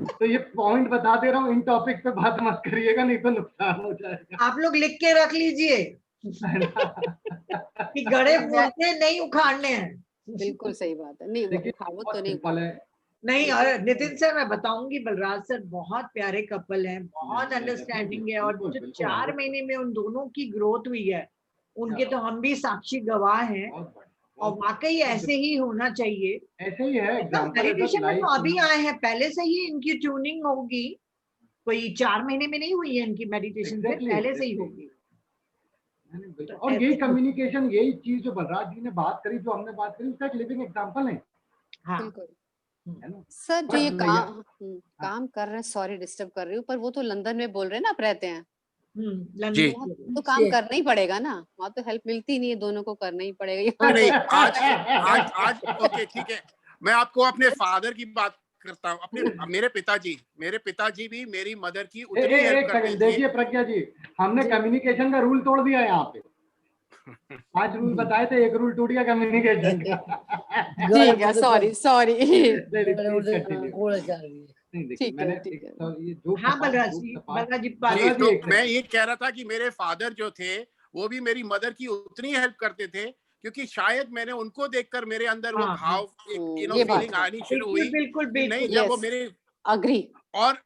तो ये पॉइंट बता दे रहा हूँ, इन टॉपिक पे बात मत करिएगा, नहीं तो नुकसान हो जाएगा। आप लोग लिख के रख लीजिए कि गड़े बोलते नहीं उखाड़ने हैं। बिल्कुल सही बात है। नहीं, उखाड़ो तो नहीं। नहीं, और नितिन सर मैं बताऊंगी, बलराज सर बहुत प्यारे कपल हैं, बहुत अंडरस्टैंडिंग है, और जो 4 महीने में उन दोनों की ग्रोथ हुई है, उनके तो हम भी साक्षी गवाह हैं, और वाकई ऐसे ही होना चाहिए। ऐसे ही है। मेडिटेशन में तो अभी आए हैं, पहले से ही इनकी ट्यूनिंग होगी, कोई 4 महीने में नहीं हुई है इनकी मेडिटेशन, से पहले से ही होगी। और यही कम्युनिकेशन, यही चीज जो बलराज जी ने बात करी, जो हमने बात करी, उसका एक लिविंग एग्जांपल है। हाँ बिल्कुल सर, जो ये काम कर रहे हैं, सॉरी डिस्टर्ब कर रही हूँ, पर वो तो लंदन में बोल रहे हैं ना, आप रहते हैं, जी तो काम करना ही पड़ेगा ना, वहाँ तो हेल्प मिलती नहीं है, दोनों को करना ही पड़ेगा। नहीं, आज ओके ठीक है, मैं आपको अपने फादर की बात करता हूँ। अपने मेरे पिताजी भी मेरी मदर की उतनी हेल्प करते थे। देखिए प्रज्ञा जी, हमने कम्युनिकेशन का रूल तोड़ दिया है यहाँ पे। 5 रूल बताए थे, 1 रूल टूट गया कम्युनिकेशन का। ठीक है, सॉरी। हाँ बलराज जी, तो मैं ये कह रहा था कि मेरे फादर जो थे, वो भी मेरी मदर की उतनी हेल्प करते थे, क्योंकि शायद मैंने उनको देखकर मेरे अंदर वो भाव, फीलिंग आनी शुरू हुई। बिल्कुल नहीं, जब वो मेरे अग्री। और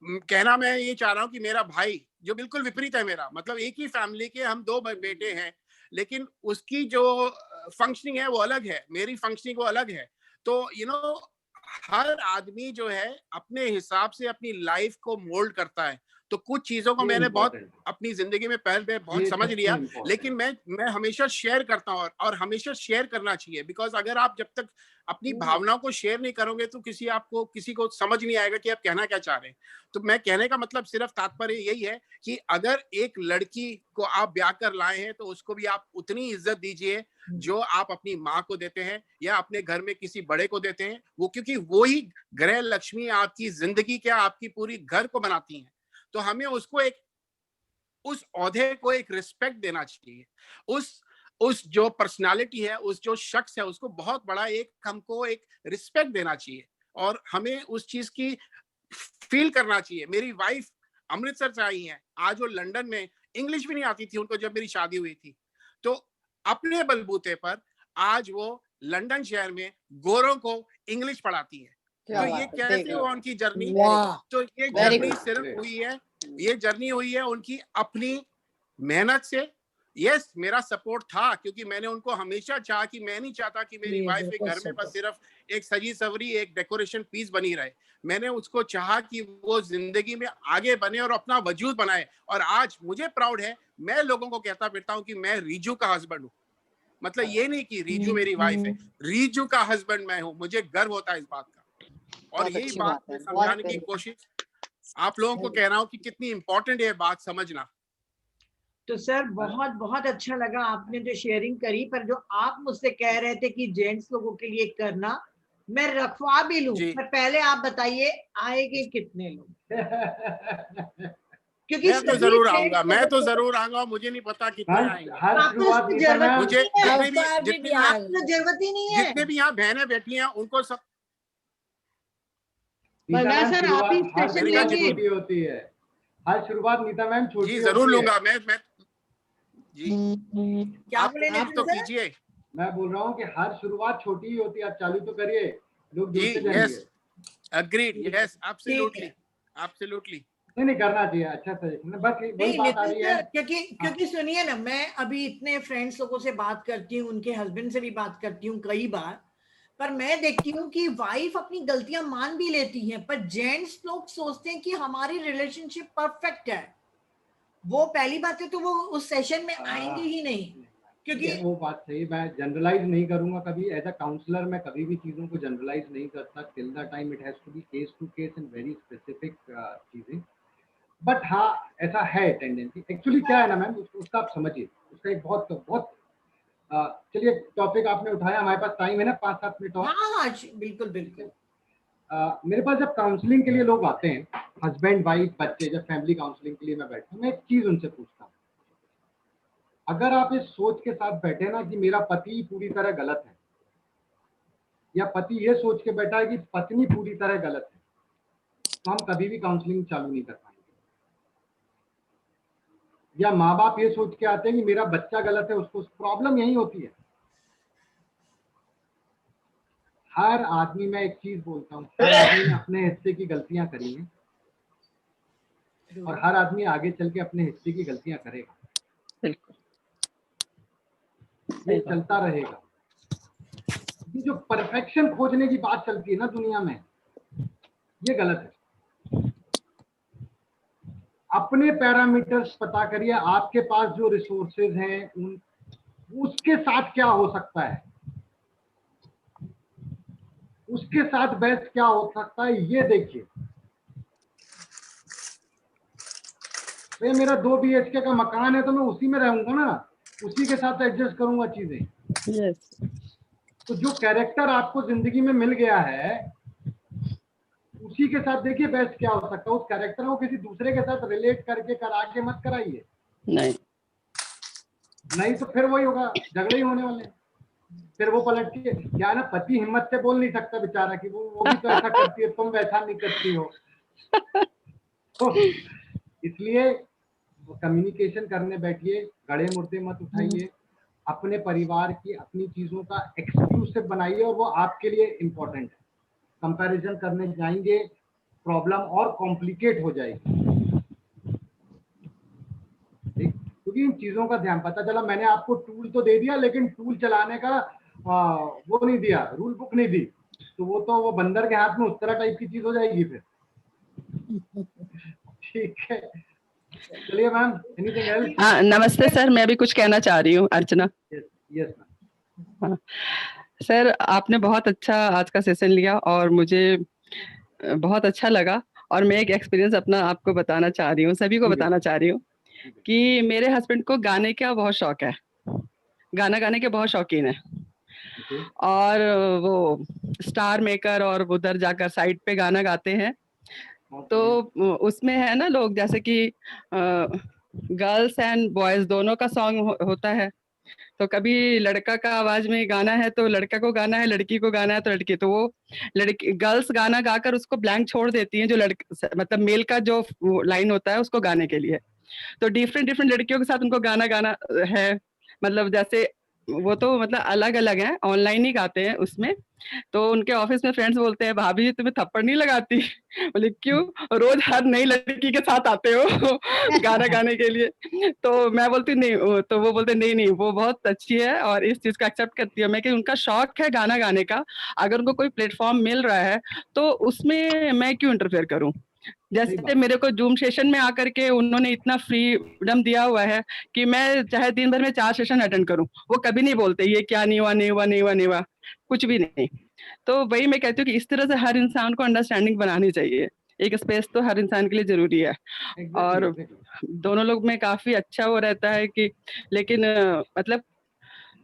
कहना मैं ये चाह रहा हूँ कि मेरा भाई जो बिल्कुल विपरीत है मेरा, मतलब एक ही फैमिली के हम 2 बेटे हैं, लेकिन उसकी जो फंक्शनिंग है वो अलग है, मेरी फंक्शनिंग वो अलग है। तो हर आदमी जो है अपने हिसाब से अपनी लाइफ को मोल्ड करता है। तो कुछ चीजों को ये मैंने बहुत important अपनी जिंदगी में पहले बहुत ये समझ सबसे लिया, important लेकिन मैं हमेशा शेयर करता हूँ और हमेशा शेयर करना चाहिए। बिकॉज अगर आप जब तक अपनी भावनाओं को शेयर नहीं करोगे तो किसी को समझ नहीं आएगा कि आप कहना क्या चाह रहे हैं। तो मैं कहने का मतलब सिर्फ तात्पर्य यही है कि अगर एक लड़की को आप ब्याह कर लाए हैं तो उसको भी आप उतनी इज्जत दीजिए जो आप अपनी माँ को देते हैं या अपने घर में किसी बड़े को देते हैं। वो क्योंकि वो ही गृह लक्ष्मी आपकी जिंदगी क्या आपकी पूरी घर को बनाती हैं। तो हमें उसको एक उस औहदे को एक रिस्पेक्ट देना चाहिए। उस जो पर्सनालिटी है, उस जो शख्स है, उसको बहुत बड़ा एक हमको एक रिस्पेक्ट देना चाहिए और हमें उस चीज की फील करना चाहिए। मेरी वाइफ अमृतसर से आई है, आज वो लंदन में, इंग्लिश भी नहीं आती थी उनको जब मेरी शादी हुई थी, तो अपने बलबूते पर आज वो लंदन शहर में गोरों को इंग्लिश पढ़ाती है। क्या तो ये बात है, कैसे देख हुआ लो। उनकी जर्नी? वाह, तो ये Very जर्नी good. सिर्फ हुई है, ये जर्नी हुई है उनकी अपनी मेहनत से। यस, मेरा सपोर्ट था क्योंकि मैंने उनको हमेशा चाहा कि मैं नहीं चाहता कि मेरी ये वाइफ बिल्कुल घर में सही बस सिर्फ एक सजी सवरी एक डेकोरेशन पीस बनी रहे। मैंने उसको चाहा कि वो जिंदगी में आगे बने और अपना वजूद बनाए। और आज मुझे प्राउड है, मैं लोगों को कहता फिरता हूँ कि मैं रीजू का हस्बैंड हूँ। मतलब ये नहीं कि रीजू मेरी वाइफ है, रीजू का हस्बैंड मैं हूँ। मुझे गर्व होता है इस बात का और बहुत यही अच्छी बात बात मैं है, बहुत समझाने की very कोशिश आप लोगों को कह रहा हूँ कि कितनी इंपॉर्टेंट है बात समझना। तो सर बहुत बहुत अच्छा लगा आपने जो शेयरिंग करी, पर जो आप मुझसे कह रहे थे कि जेंट्स लोगों के लिए करना, मैं रखवा भी लूं, जी। पर पहले आप बताइए आएंगे कितने लोग? क्योंकि मैं तो सभी जरूर जेंट्स आऊंगा, मैं तो लोगों को जरूर आऊंगा। मुझे नहीं पता कितने मैम, आएंगे। हर आपको शुरुआत उसकी नीता जरूरत मैम मुझे नहीं है, जितने भी यहाँ आपको जरूरत ही नहीं है। जितने भी यहाँ बहनें बैठी हैं उनको सब नीता बलराज मैम सर आप ही शुरुआत हर स्पेशल मैंने कहा शुरुआत लेंगे। जितने छोटी होती है। हर शुरुआत नीता मैम छोटी जी जरूर होती है। लूंगा मैं जी। क्या बोले आप नितिन तो सर? कीजिए मैं बोल रहा हूँ कि हर शुरुआत छोटी ही होती है। आप चालू तो करिए, लोग जी। जुड़ते यस, जाएंगे। अग्रीड, यस, ठीक है। एब्सोल्युटली। नहीं करना चाहिए, अच्छा सजेशन है। बस वही नहीं बात आ नितिन रही है। सर, क्योंकि हाँ, क्योंकि सुनिए ना, मैं अभी इतने फ्रेंड्स लोगों से बात करती हूँ, उनके हस्बैंड से भी बात करती हूँ कई बार, पर मैं देखती हूँ कि वाइफ अपनी गलतियां मान भी लेती हैं, पर जेंट्स लोग सोचते हैं कि हमारी रिलेशनशिप परफेक्ट है। वो पहली बात है तो वो उस सेशन में आएंगे ही नहीं, क्योंकि ये वो बात सही। मैं जनरलाइज नहीं करूंगा कभी। एज अ काउंसलर मैं कभी भी चीज़ों को जनरलाइज नहीं करता। Till the time it has to be case to case and very specific चीज़ें। बट हाँ, ऐसा है टेंडेंसी। एक्चुअली क्या है ना मैम, उसका आप समझिए, उसका एक बहुत बहुत चलिए टॉपिक आपने उठाया। हमारे पास टाइम है ना 5-7 मिनट और। हाँ हाँ बिल्कुल बिल्कुल। मेरे पास जब काउंसलिंग के लिए लोग आते हैं, हस्बैंड वाइफ बच्चे, जब फैमिली काउंसलिंग के लिए मैं बैठता हूँ, मैं एक चीज़ उनसे पूछता हूँ। अगर आप इस सोच के साथ बैठे ना कि मेरा पति पूरी तरह गलत है, या पति ये सोच के बैठा है कि पत्नी पूरी तरह गलत है, तो हम कभी भी काउंसलिंग चालू नहीं कर पाएंगे। या माँ बाप ये सोच के आते हैं कि मेरा बच्चा गलत है, उसको प्रॉब्लम यही होती है। हर आदमी, मैं एक चीज बोलता हूँ, हर आदमी ने अपने हिस्से की गलतियां करी हैं और हर आदमी आगे चल के अपने हिस्से की गलतियां करेगा। बिल्कुल ये चलता रहेगा। ये जो परफेक्शन खोजने की बात चलती है ना दुनिया में, ये गलत है। अपने पैरामीटर्स पता करिए, आपके पास जो रिसोर्सेज हैं उन उसके साथ क्या हो सकता है, उसके साथ बेस्ट क्या हो सकता है, ये देखिए। तो मेरा 2 BHK का मकान है तो मैं उसी में रहूंगा ना, उसी के साथ एडजस्ट करूंगा चीजें। यस तो जो कैरेक्टर आपको जिंदगी में मिल गया है, उसी के साथ देखिए बेस्ट क्या हो सकता है। उस कैरेक्टर को किसी दूसरे के साथ रिलेट करके करा के मत कराइए, नहीं तो फिर वही होगा, झगड़े ही होने वाले हैं। फिर वो पलट के क्या है ना, पति हिम्मत से बोल नहीं सकता बेचारा कि वो भी तो ऐसा करती है, तुम वैसा नहीं करती हो। तो इसलिए कम्युनिकेशन करने बैठिए, गड़े मुर्दे मत उठाइए, अपने परिवार की अपनी चीजों का एक्सक्लूसिव बनाइए और वो आपके लिए इम्पोर्टेंट है। कंपैरिजन करने जाएंगे, प्रॉब्लम और कॉम्प्लिकेट हो जाएगी। क्योंकि इन चीजों का ध्यान, पता चला मैंने आपको टूल तो दे दिया लेकिन टूल चलाने का वो नहीं दिया, रूल बुक नहीं दी, तो वो बंदर के हाथ में उस तरह टाइप की चीज हो जाएगी फिर। ठीक है, चलिए मैम, एनीथिंग एल्स? हाँ नमस्ते सर, मैं भी कुछ कहना चाह रही हूँ, अर्चना। Yes ma'am. हाँ सर, आपने बहुत अच्छा आज का सेशन लिया और मुझे बहुत अच्छा लगा, और मैं एक एक्सपीरियंस अपना आपको बताना चाह रही हूँ, सभी को बताना चाह रही हूँ कि मेरे हस्बैंड को गाने का बहुत शौक है, गाना गाने के बहुत शौकीन है, और वो स्टार मेकर और उधर जाकर साइड पे गाना गाते हैं। तो उसमें है ना लोग जैसे कि गर्ल्स एंड बॉयज दोनों का सॉन्ग होता है, तो कभी लड़का का आवाज में गाना है तो लड़का को गाना है, लड़की को गाना है तो लड़की, तो वो लड़की गर्ल्स गाना गाकर उसको ब्लैंक छोड़ देती हैं, जो मतलब मेल का जो लाइन होता है उसको गाने के लिए। तो डिफरेंट डिफरेंट लड़कियों के साथ उनको गाना गाना है, मतलब जैसे वो तो मतलब अलग अलग हैं, ऑनलाइन ही गाते हैं उसमें। तो उनके ऑफिस में फ्रेंड्स बोलते हैं, भाभी जी तुम्हें थप्पड़ नहीं लगाती? बोले क्यों, रोज हर नई लड़की के साथ आते हो गाना गाने के लिए? तो मैं बोलती नहीं, तो वो बोलते नहीं नहीं वो बहुत अच्छी है और इस चीज को एक्सेप्ट करती है मैं, कि उनका शौक है गाना गाने का, अगर उनको कोई प्लेटफॉर्म मिल रहा है तो उसमें मैं क्यों इंटरफेयर करूं। जैसे मेरे को जूम सेशन में आकर के उन्होंने इतना फ्रीडम दिया हुआ है कि मैं चाहे दिन भर में 4 सेशन अटेंड करूं, वो कभी नहीं बोलते ये क्या नहीं हुआ नहीं हुआ नहीं हुआ नहीं हुआ, कुछ भी नहीं। तो वही मैं कहती हूँ कि इस तरह से हर इंसान को अंडरस्टैंडिंग बनानी चाहिए, एक स्पेस तो हर इंसान के लिए जरूरी है। और दोनों लोग में काफी अच्छा वो रहता है कि, लेकिन मतलब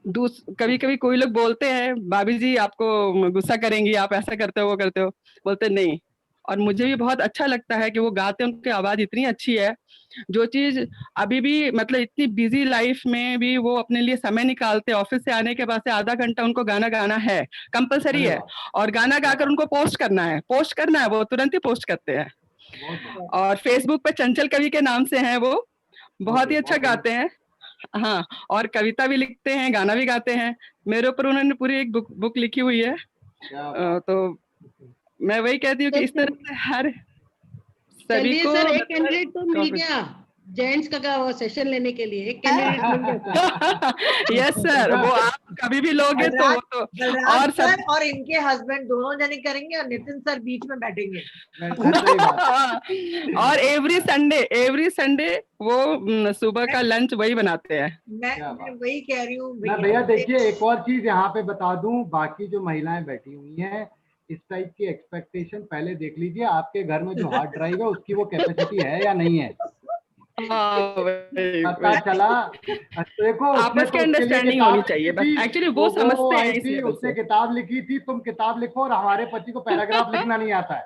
कभी कभी कोई लोग बोलते हैं भाभी जी आपको गुस्सा करेंगी, आप ऐसा करते हो वो करते हो, बोलते नहीं। और मुझे भी बहुत अच्छा लगता है कि वो गाते हैं, उनकी आवाज इतनी अच्छी है, जो चीज अभी भी मतलब इतनी बिजी लाइफ में भी वो अपने लिए समय निकालते, ऑफिस से आने के बाद से आधा घंटा उनको गाना गाना है, कंपलसरी है, और गाना गाकर उनको पोस्ट करना है, वो तुरंत ही पोस्ट करते हैं। और फेसबुक पे चंचल कवि के नाम से हैं वो, बहुत ही अच्छा गाते हैं। हाँ, और कविता भी लिखते हैं, गाना भी गाते हैं, मेरे ऊपर उन्होंने पूरी एक बुक लिखी हुई है। तो मैं वही कहती हूँ कि इस तरह से हर सभी को सर एक कैंडिडेट तो मिल गया जेंट्स का वो सेशन लेने के लिए, एक कैंडिडेट मिल गया। यस सर, वो आप कभी भी लोगे तो और सर और इनके हस्बैंड दोनों जने करेंगे और नितिन सर बीच में बैठेंगे। और एवरी संडे वो सुबह का लंच वही बनाते हैं। मैं वही कह रही हूँ भैया। देखिए एक और चीज यहाँ पे बता दूं, बाकी जो महिलाएं बैठी हुई हैं इस टाइप की एक्सपेक्टेशन पहले देख लीजिए, आपके घर में जो हार्ड ड्राइव है उसकी वो कैपेसिटी है या नहीं है। पता चला देखो, आपस की अंडरस्टैंडिंग होनी चाहिए बस, एक्चुअली वो समझते हैं। उसने किताब लिखी थी, तुम किताब लिखो और हमारे पति को पैराग्राफ लिखना नहीं आता है,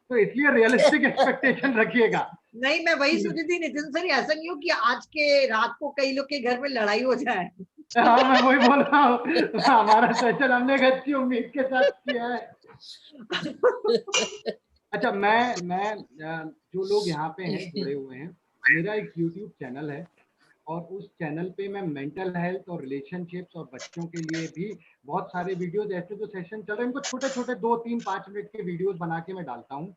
तो इसलिए रियलिस्टिक एक्सपेक्टेशन रखिएगा। नहीं, मैं वही सोची थी नितिन सर, ऐसा नहीं हो कि आज के रात को कई लोग के घर में लड़ाई हो जाए। हाँ मैं वही बोल रहा हूँ, हमारा सेशन हमने एक अच्छी उम्मीद के साथ किया है। अच्छा, मैं जो लोग यहाँ पे हैं जुड़े हुए हैं, मेरा एक YouTube चैनल है और उस चैनल पे मैं मेंटल हेल्थ और रिलेशनशिप्स और बच्चों के लिए भी बहुत सारे वीडियोस, ऐसे जो सेशन चल रहे हैं इनको छोटे छोटे 2, 3, 5 मिनट के वीडियोस बना के मैं डालता हूँ।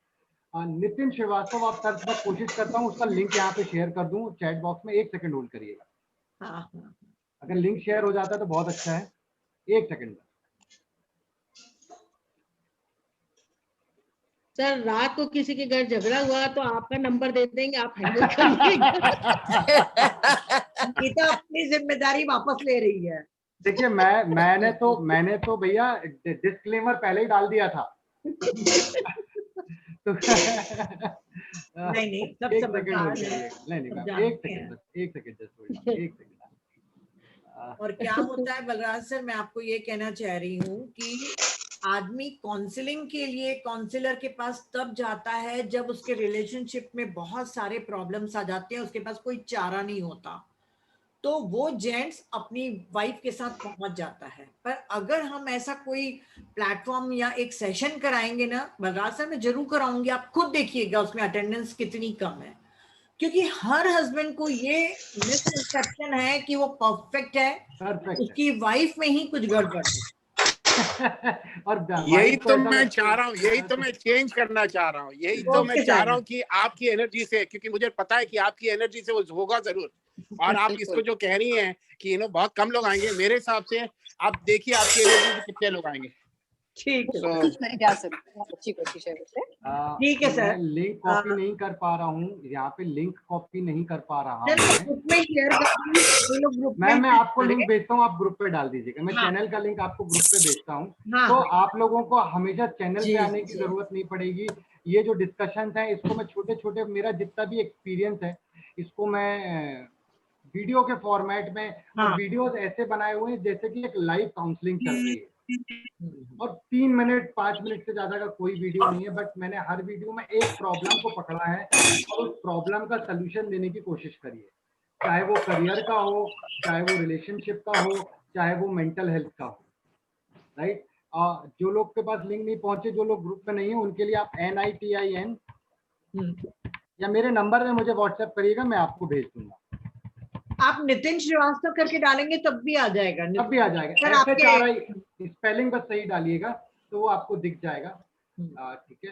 नितिन श्रीवास्तव आप सर्च, मैं कोशिश करता हूँ उसका लिंक यहाँ पे शेयर कर दूं चैट बॉक्स में, 1 सेकंड होल्ड करिएगा। अगर लिंक शेयर हो जाता है तो बहुत अच्छा है, 1 सेकंड। सर रात को किसी के घर झगड़ा हुआ तो आपका नंबर दे देंगे, आप हैंडल करिएगा। ये तो अपनी जिम्मेदारी वापस ले रही है। देखिए मैंने तो भैया डिस्क्लेमर पहले ही डाल दिया था। तो नहीं सब समझदार है। नहीं, 1 सेकंड। और क्या होता है बलराज सर, मैं आपको ये कहना चाह रही हूँ कि आदमी काउंसलिंग के लिए काउंसलर के पास तब जाता है जब उसके रिलेशनशिप में बहुत सारे प्रॉब्लम्स आ जाते हैं, उसके पास कोई चारा नहीं होता, तो वो जेंट्स अपनी वाइफ के साथ पहुंच जाता है। पर अगर हम ऐसा कोई प्लेटफॉर्म या एक सेशन कराएंगे ना, बलराज सर मैं जरूर कराऊंगी, आप खुद देखिएगा उसमें अटेंडेंस कितनी कम है, क्योंकि हर हस्बैंड को ये मिसकंसेप्शन है कि वो परफेक्ट है, उसकी वाइफ में ही कुछ गड़बड़ है। और यही तो मैं चाह रहा हूँ, यही तो मैं चेंज करना चाह रहा हूँ, यही तो मैं चाह रहा हूँ कि आपकी एनर्जी से, क्योंकि मुझे पता है कि आपकी एनर्जी से वो होगा जरूर। और आप इसको जो कह रही हैं कि बहुत कम लोग आएंगे, मेरे हिसाब से आप देखिए आपकी एनर्जी से कितने लोग आएंगे। ठीक है कोशिश करी जा सकती है, बहुत अच्छी कोशिश है वैसे। ठीक है सर। मैं लिंक कॉपी नहीं कर पा रहा हूँ, यहाँ पे लिंक कॉपी नहीं कर पा रहा हूँ सर ग्रुप में शेयर कर दीजिए, वो लोग ग्रुप में मैं आपको लिंक भेजता हूँ, आप ग्रुप पे डाल दीजिएगा। मैं हाँ। चैनल का लिंक आपको ग्रुप पे भेजता हूँ। हाँ, तो हाँ। आप लोगों को हमेशा चैनल जी, पे आने की जी। जरूरत नहीं पड़ेगी। ये जो डिस्कशन है इसको मैं छोटे छोटे, मेरा जितना भी एक्सपीरियंस है इसको मैं वीडियो के फॉर्मेट में, और हाँ। वीडियोस ऐसे बनाए हुए हैं जैसे कि एक लाइव काउंसलिंग चल रही है। और 3 मिनट 5 मिनट से ज्यादा का कोई वीडियो नहीं है, बट मैंने हर वीडियो में एक प्रॉब्लम को पकड़ा है और उस प्रॉब्लम का सलूशन देने की कोशिश करी है, चाहे वो करियर का हो, चाहे वो रिलेशनशिप का हो, चाहे वो मेंटल हेल्थ का हो, राइट। जो लोग के पास लिंक नहीं पहुंचे, जो लोग ग्रुप में नहीं है, उनके लिए आप NITIN या मेरे नंबर में मुझे व्हाट्सएप करिएगा, मैं आपको भेज दूंगा। आप नितिन श्रीवास्तव करके डालेंगे तब भी आ जाएगा। तब भी आ जाएगा। सर आपके SHRI स्पेलिंग बस सही डालिएगा तो वो आपको दिख जाएगा। ठीक है,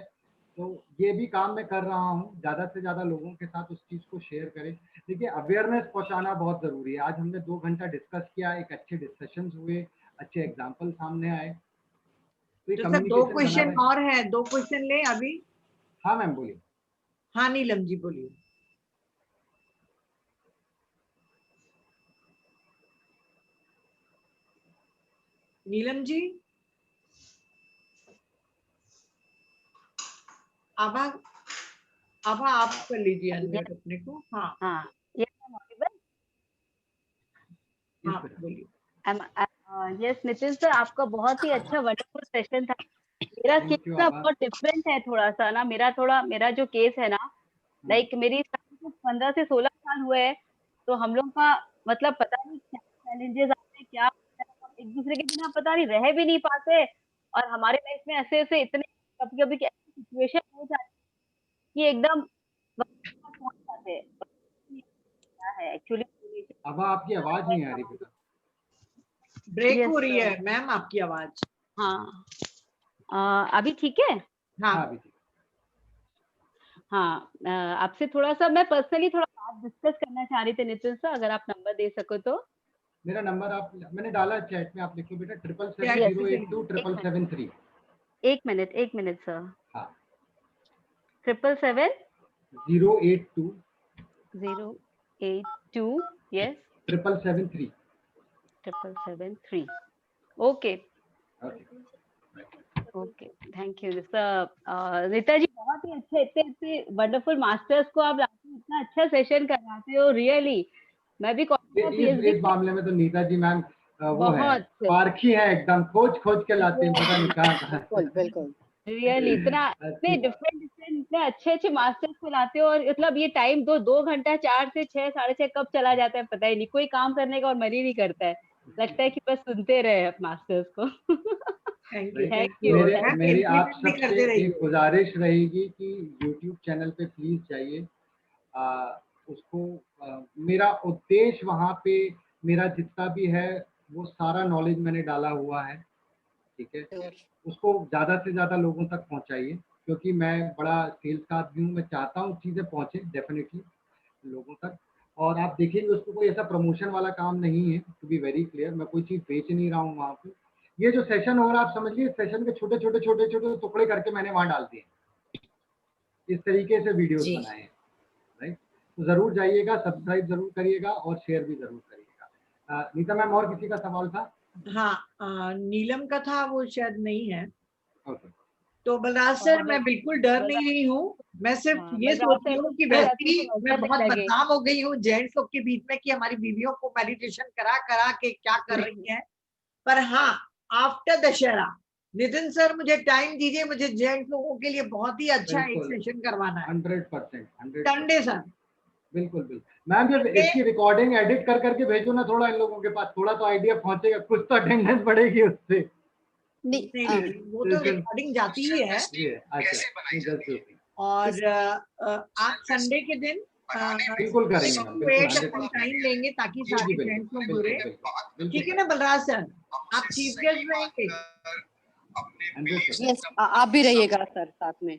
तो ये भी काम मैं कर रहा हूँ, ज्यादा से ज्यादा लोगों के साथ उस चीज को शेयर करें। देखिए, अवेयरनेस पहुंचाना बहुत जरूरी है। आज हमने 2 घंटा डिस्कस किया, एक अच्छे डिस्कशन हुए, अच्छे एग्जाम्पल सामने आए। तो सर 2 क्वेश्चन और है, 2 क्वेश्चन ले अभी। हाँ मैम बोलिए। हाँ नीलम जी बोलिए। नीलम जी, आभा आप कर लीजिए अनम्यूट अपने को। हाँ हाँ, yes, I'm audible? हाँ बोलिए। यस नितिन सर, आपका बहुत ही अच्छा वंडरफुल सेशन था। मेरा केस ना बहुत डिफरेंट है थोड़ा सा ना। मेरा जो केस है ना, लाइक मेरी 15 से 16 साल हुए हैं, तो हम लोग का मतलब पता नहीं क्या चैलेंजेस आते हैं, क्या एक दूसरे के बिना पता नहीं रह भी नहीं पाते, और हमारे लाइफ में ऐसे ऐसे इतने कभी कभी सिचुएशन हो जाती है कि एकदम पहुंच जाते हैं। क्या है एक्चुअली, अब आपकी आवाज नहीं आ रही बेटा, ब्रेक Yes, हो रही है sir. मैम आपकी आवाज। हाँ, अभी ठीक है। हाँ अभी ठीक। हाँ, आपसे थोड़ा सा मैं पर्सनली थोड़ा बात डिस्कस करना चाह रही थी नितिन सर, अगर आप नंबर दे सको तो। मेरा नंबर मैंने डाला चैट में, आप लिखो बेटा 777-082-777-3। एक मिनट सर। हाँ 777 082 082 yes 777-3। 777-3 okay okay, thank you sir. Rita ji, बहुत ही अच्छे इतने वंडरफुल मास्टर्स को आप लाते हो, इतना अच्छा सेशन करवाते हो, रियली। मैं भी इस मामले में तो नीता जी मैम वो है, बहुत पारखी है एकदम, खोज के लाते हैं, पता नहीं कहाँ। बिल्कुल रियली इतने डिफरेंट इतने अच्छे मास्टर्स को लाते हो, और मतलब ये टाइम 2 घंटा 4 से 6 साढ़े 6 कब चला जाता है पता ही नहीं, कोई काम करने का और मन ही नहीं करता है, लगता है कि बस सुनते रहे मास्टर्स को। Thank you. मेरी आप सबसे एक गुजारिश रहेगी कि YouTube चैनल पे प्लीज जाइए। उसको मेरा उद्देश्य वहाँ पे मेरा जितना भी है वो सारा नॉलेज मैंने डाला हुआ है, ठीक है। उसको ज़्यादा से ज़्यादा लोगों तक पहुँचाइए, क्योंकि मैं बड़ा सेल्स का आदमी हूँ, मैं चाहता हूँ चीज़ें पहुँचे डेफिनेटली लोगों तक। और आप देखेंगे उसको कोई ऐसा प्रमोशन वाला काम नहीं है, टू बी वेरी क्लियर। मैं कोई चीज़ बेच नहीं रहा हूँ वहाँ पे। ये जो सेशन हो रहा है आप समझिए, सेशन के छोटे छोटे टुकड़े करके मैंने वहाँ डाल दिए, इस तरीके से वीडियोस बनाए हैं, राइट। तो जरूर जाइएगा, सब्सक्राइब जरूर करिएगा और शेयर भी जरूर करिएगा। नीता मैम, और किसी का सवाल था? हाँ नीलम का था, वो शायद नहीं है। ओके। तो बलराज सर, मैं बिल्कुल डर नहीं रही हूँ, मैं सिर्फ ये सोच रही हूँ कि वैसे ही मैं बहुत बदनाम हो गई हूँ जेंट्स लोग के बीच में कि हमारी बीवियों को मेडिटेशन करा के क्या कर रही हैं। पर हाँ, आफ्टर दशहरा नितिन सर मुझे टाइम दीजिए, मुझे जेंट्स लोगों के लिए बहुत ही अच्छा एक सेशन करवाना है। 100% संडे सर। बिल्कुल मैम, जब इसकी रिकॉर्डिंग एडिट कर करके भेजो ना थोड़ा इन लोगों के पास, थोड़ा तो आइडिया पहुंचेगा, कुछ तो अटेंडेंस बढ़ेगी उससे। नहीं, वो तो रिकॉर्डिंग जाती ही है। और आप संडे के दिन बिल्कुल करेंगे, टाइम लेंगे ताकि सारे जेंट्स लोग जुड़े, ठीक है ना बलराज सर? आप चीफ गेस्ट रहेंगे? यस, आप भी रहिएगा सर साथ में।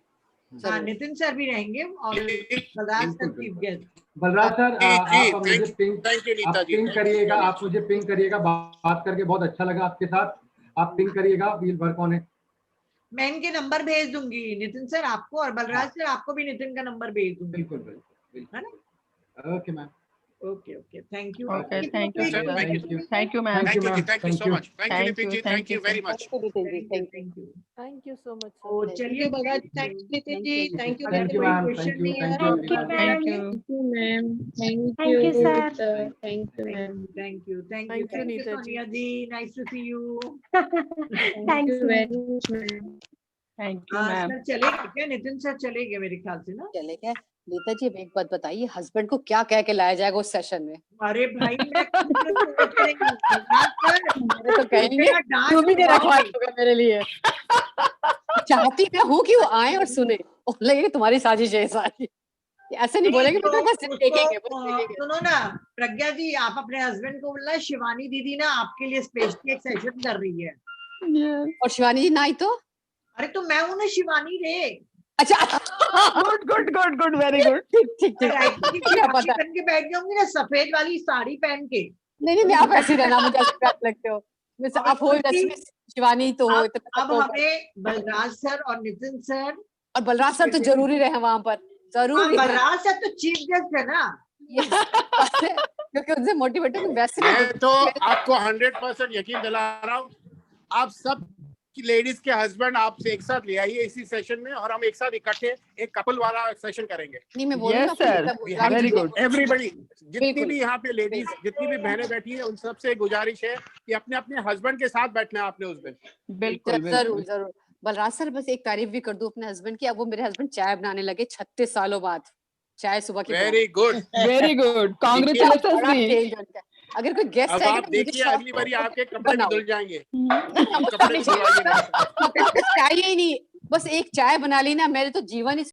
हाँ, नितिन सर भी रहेंगे और Balraj sir chief guest. Balraj sir, आप मुझे पिंग करिएगा, आप मुझे पिंग करिएगा। बात करके बहुत अच्छा लगा आपके साथ। आप पिंग करिएगा, व्हील वर्क ऑन है। मैं इनके नंबर भेज दूंगी, नितिन सर आपको और बलराज सर आपको भी नितिन का नंबर भेज दूंगी। बिल्कुल बिल्कुल है बिल्कुल। Okay ma'am. Okay okay, thank you. Okay, thank you, sir. sir. Thank you. Thank you, ma'am. Thank you, ma'am. thank you so much. Thank you, Nitin ji. Thank you very much. Thank you, Nitin ji. Thank you. Thank you. Thank you so much, sir. ओ Thank चलिए, Balraj, thanks Nitin ji, thank you. Thank you, कोई ma'am. Question Thank you. नहीं है? Thank you, everyone. Thank you. Ma'am, thank Thank you, sir. Thank you ma'am, thank you Thank you, thank you Neeta ji. Sonia ji, nice to see you. Thanks, ma'am. Very much ma'am. Thank you, ma'am. Sir चलेगा क्या? Nitin sir चलेंगे मेरे ख्याल से ना। चले गए। नीता जी, अब एक बात बताइए, हस्बैंड को क्या कह के लाया जाएगा उस सेशन में? अरे भाई मैं खुद सोच रही हूँ, बलराज सर, मेरे तो कहेंगे मेरा डांस तू भी दे रखवा करवाओगे। होगा मेरे लिए। चाहती मैं हूँ कि वो आए और सुने और लगे कि तुम्हारी साजिश है सारी। ऐसे नहीं बोलेंगे, तो मतलब बस देखेंगे, बस देखेंगे। सुनो ना प्रज्ञा जी, आप अपने हस्बैंड को बोलना शिवानी दीदी ना आपके लिए स्पेशली एक सेशन कर रही है। Yes. और शिवानी जी ना आई तो? अरे तो मैं हूं ना शिवानी रे। अच्छा Good. Very good. ठीक मैं राइट की क्या शिवानी पता। बन के बैठ जाऊंगी ना सफेद वाली साड़ी पहन के। नहीं, आप ऐसे ही रहना, मुझे अच्छे लगते हो। वैसे आप हो जैसे शिवानी तो हो, इतना अब तो हमें बलराज सर और नितिन सर और बलराज सर तो जरूरी रहे वहां पर, जरूरी रहे। बलराज सर तो चीफ गेस्ट है ना। क्योंकि उनसे मोटिवेट हो वैसे मैं तो आपको 100% यकीन दिला रहा हूँ, आप सब लेडीज के हस्बैंड आपसे एक साथ ले आइए इसी सेशन में और हम एक साथ इकट्ठे एक कपल वाला सेशन करेंगे। नहीं, मैं बोल रही Yes, हूँ sir. आपको Very good. एवरीबडी, जितनी बिल्कुल। भी यहाँ पे लेडीज, जितनी भी बहनें बैठी हैं, उन सबसे गुजारिश है कि अपने अपने हस्बैंड के साथ बैठना है आपने उस दिन। बिल्कुल जरूर। बलराज सर, बस एक तारीफ भी कर दूं अपने हस्बैंड की, अब वो मेरे हस्बैंड चाय बनाने लगे 36 सालों बाद। चाय सुबह की very good. Very good, congratulations बड़ा भी। चेंज हो गया। अगर कोई गेस्ट अब आएगा आप तो मुझे देखिए अगली बारी आपके कपड़े भी बनाओ। धुल जाएंगे, अब कपड़े भी धुलवाइए। चाहिए ही नहीं, बस एक चाय बना ली ना, मेरे तो जीवन ही